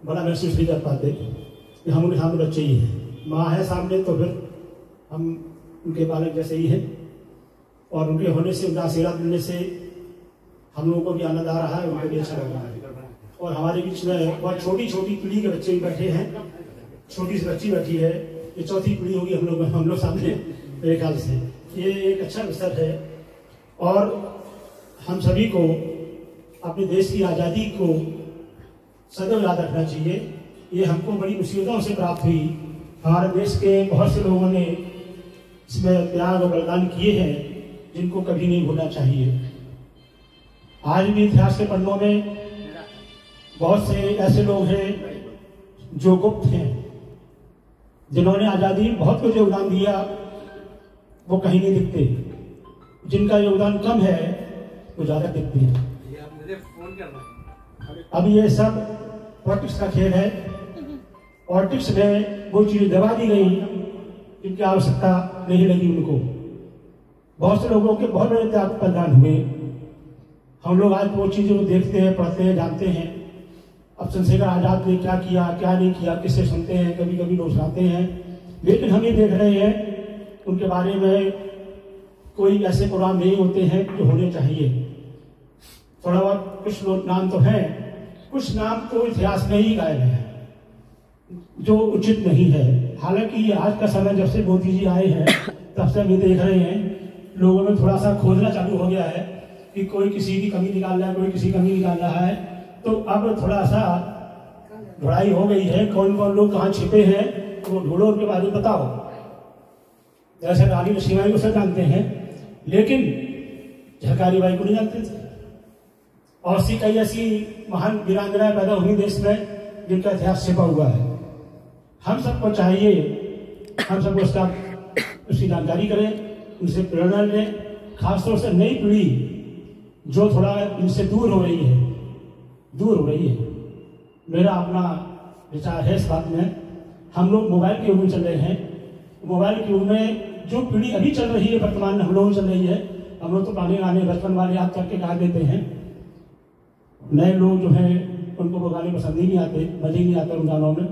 बड़ा महसूस नहीं कर पाते कि हम उनके सामने बच्चे ही हैं। माँ है सामने तो फिर हम उनके बालक जैसे ही हैं और उनके होने से, उनका आशीर्वाद मिलने से हम लोगों को भी आनंद आ रहा है, उनको भी अच्छा लग रहा है। और हमारे बीच में बहुत छोटी छोटी पीढ़ी के बच्चे भी बैठे हैं, छोटी सी बच्ची बैठी है, ये चौथी पीढ़ी होगी हम लोग सामने मेरे ख्याल से। ये एक अच्छा अवसर है और हम सभी को अपने देश की आज़ादी को सदैव याद रखना चाहिए। ये हमको बड़ी मुसीबतों से प्राप्त हुई। हमारे देश के बहुत से लोगों ने इसमें त्याग और बलिदान किए हैं जिनको कभी नहीं भूलना चाहिए। आज भी इतिहास के पन्नों में बहुत से ऐसे लोग हैं जो गुप्त हैं, जिन्होंने आज़ादी में बहुत कुछ योगदान दिया, वो कहीं नहीं दिखते। जिनका योगदान कम है वो ज़्यादा दिखते हैं। अब ये सब पॉलिटिक्स का खेल है। पॉलिटिक्स में वो चीज़ दबा दी गई जिनकी आवश्यकता नहीं लगी उनको। बहुत से लोगों के बहुत बड़े त्याग प्रदान हुए। हम लोग आज वो चीज़ों को देखते हैं, पढ़ते हैं, जानते हैं। अब चंद्रशेखर आजाद ने क्या किया, क्या नहीं किया, किससे सुनते हैं, कभी कभी लोग सुनाते हैं, लेकिन हम ये देख रहे हैं उनके बारे में कोई ऐसे प्रोग्राम नहीं होते हैं जो होने चाहिए। थोड़ा बहुत कुछ लोग नाम तो हैं, कुछ नाम तो इतिहास में ही गायब है, जो उचित नहीं है। हालांकि आज का समय जब से मोदी जी आए हैं तब से हम ये देख रहे हैं लोगों में थोड़ा सा खोजना चालू हो गया है कि कोई किसी की कमी निकाल रहा है, कोई किसी की कमी निकाल रहा है। तो अब थोड़ा सा ढुलाई हो गई है, कौन कौन लोग कहाँ छिपे हैं तो वो ढूंढो, उनके बारे में बताओ। जैसे रानी लक्ष्मीबाई को सब जानते हैं, लेकिन झलकारी बाई को नहीं जानते थे। और सी कई ऐसी महान वीरांगनाएं पैदा हुई देश में जिनका इतिहास छिपा हुआ है। हम सबको चाहिए, हम सबको उसकी जानकारी करें, उनसे प्रेरणा लें, खासतौर से नई पीढ़ी जो थोड़ा इनसे दूर हो रही है। मेरा अपना विचार है इस बात में। हम लोग मोबाइल के युग में चल रहे हैं। मोबाइल के युग में जो पीढ़ी अभी चल रही है, वर्तमान में हम लोग चल रही है, हम लोग तो पुराने गाने बचपन वाले याद करके गा देते हैं। नए लोग जो हैं उनको वो गाने पसंद ही नहीं आते, मजे ही नहीं आते उन गानों में।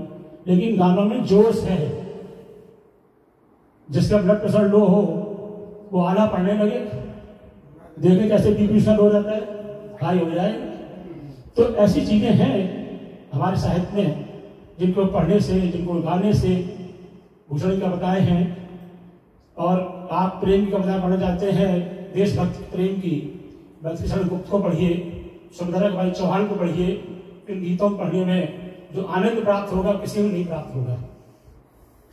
लेकिन गानों में जोश है। जिसका ब्लड प्रेशर लो हो वो आला पढ़ने लगे, देखें कैसे बीपी हो जाता है, हाई हो जाए। तो ऐसी चीजें हैं हमारे साहित्य में जिनको पढ़ने से, जिनको गाने से भूषण का बताए हैं। और आप प्रेम की कविता पढ़ना चाहते हैं, देशभक्त प्रेम की, बंसीधर गुप्त को पढ़िए, सुंदरक भाई चौहान को पढ़िए। इन गीतों को पढ़ने में जो आनंद प्राप्त होगा किसी को नहीं प्राप्त होगा।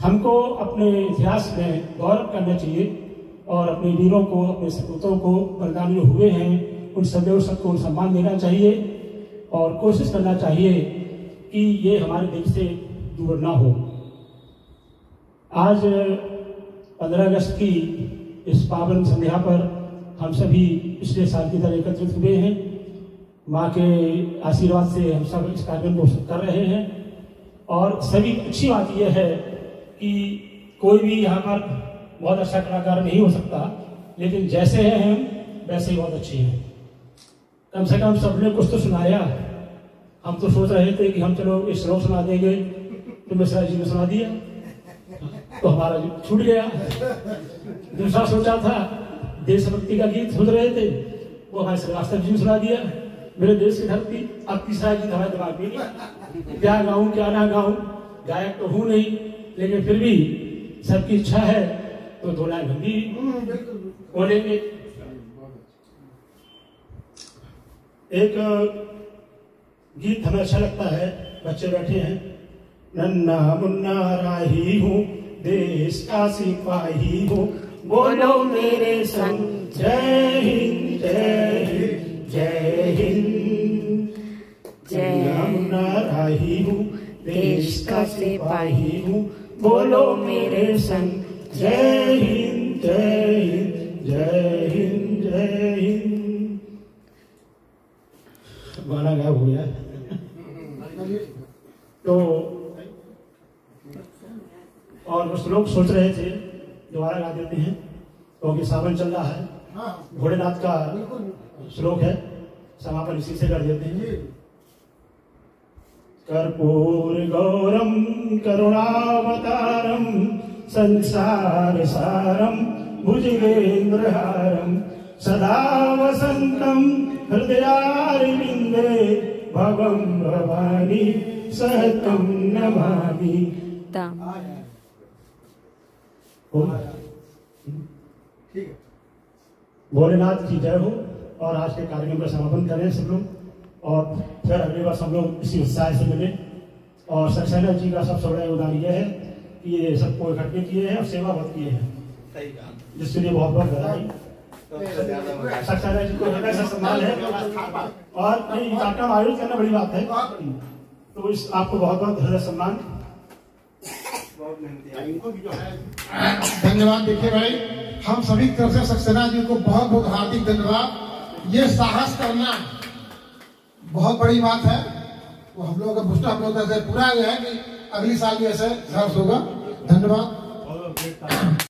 हमको अपने इतिहास में गौरव करना चाहिए और अपने वीरों को, अपने सपूतों को, बलिदानी हुए हैं उन सदैव सबको सम्मान देना चाहिए और कोशिश करना चाहिए कि ये हमारे देश से दूर ना हो। आज 15 अगस्त की इस पावन संध्या पर हम सभी पिछले साल की तरह एकत्रित हुए हैं। माँ के आशीर्वाद से हम सब इस कार्यक्रम को कर रहे हैं। और सभी अच्छी बात यह है कि कोई भी यहाँ पर बहुत अच्छा कलाकार नहीं हो सकता, लेकिन जैसे हैं हम वैसे ही बहुत अच्छे हैं। कम से कम सबने कुछ तो सुनाया। हम तो सोच रहे थे कि हम चलो इस श्लोक सुना देंगे, तो मिश्रा जी ने सुना दिया तो हमारा छूट गया। दूसरा सोचा था देशभक्ति का गीत सोच रहे थे, वो हमारे श्रीवास्तव जी ने सुना दिया, मेरे देश की धरती। अब तीसरा गीत हमारे दिमाग में नहीं, क्या गाऊं क्या ना गाऊं, गायक तो हूं नहीं, लेकिन फिर भी सबकी इच्छा है तो 2 लाइन हम भी बोलेंगे। एक गीत हमें अच्छा लगता है, बच्चे बैठे हैं। नन्ना मुन्ना राही हूँ, देश का सिपाही हूँ, बोलो मेरे संग जय हिंद जय हिंद जय हिंद। नन्ना मुन्ना राही हूँ, देश का सिपाही हूँ, बोलो मेरे संग जय हिंद जय हिंद जय हिंद जय हिंद। गाना गायब हो गया। तो और कुछ लोग सोच रहे थे दोबारा गा देते हैं क्योंकि सावन चल रहा है। भोलेनाथ का श्लोक है, समापन इसी से कर देते हैं। कर्पूर गौरम करुणावतारम संसार सारम भुजगेंद्रहारम सदा वसंतम हृदयारविंदे भवम भवानी सहतम नमामि। भोलेनाथ की जय हो। और आज के कार्यक्रम का समापन करें सब लोग और फिर अगले बार सब लोग इसी उत्साह से मिले। और सक्सेना जी का सबसे बड़ा योगदान यह है कि ये सबको इकट्ठे किए हैं और सेवा बहुत किए हैं, जिसके लिए बहुत बहुत बधाई। सक्सेना जी को हृदय से सम्मान है और कार्यक्रम आयोजित करना बड़ी बात है, तो इस आपको बहुत बहुत हृदय सम्मान। धन्यवाद। देखिए भाई, हम सभी तरफ से सक्सेना जी को बहुत बहुत हार्दिक धन्यवाद। ये साहस करना बहुत बड़ी बात है। वो हम लोगों का बुस्टर हम लोग का पूरा है कि अगली साल भी ऐसे साहस होगा। धन्यवाद।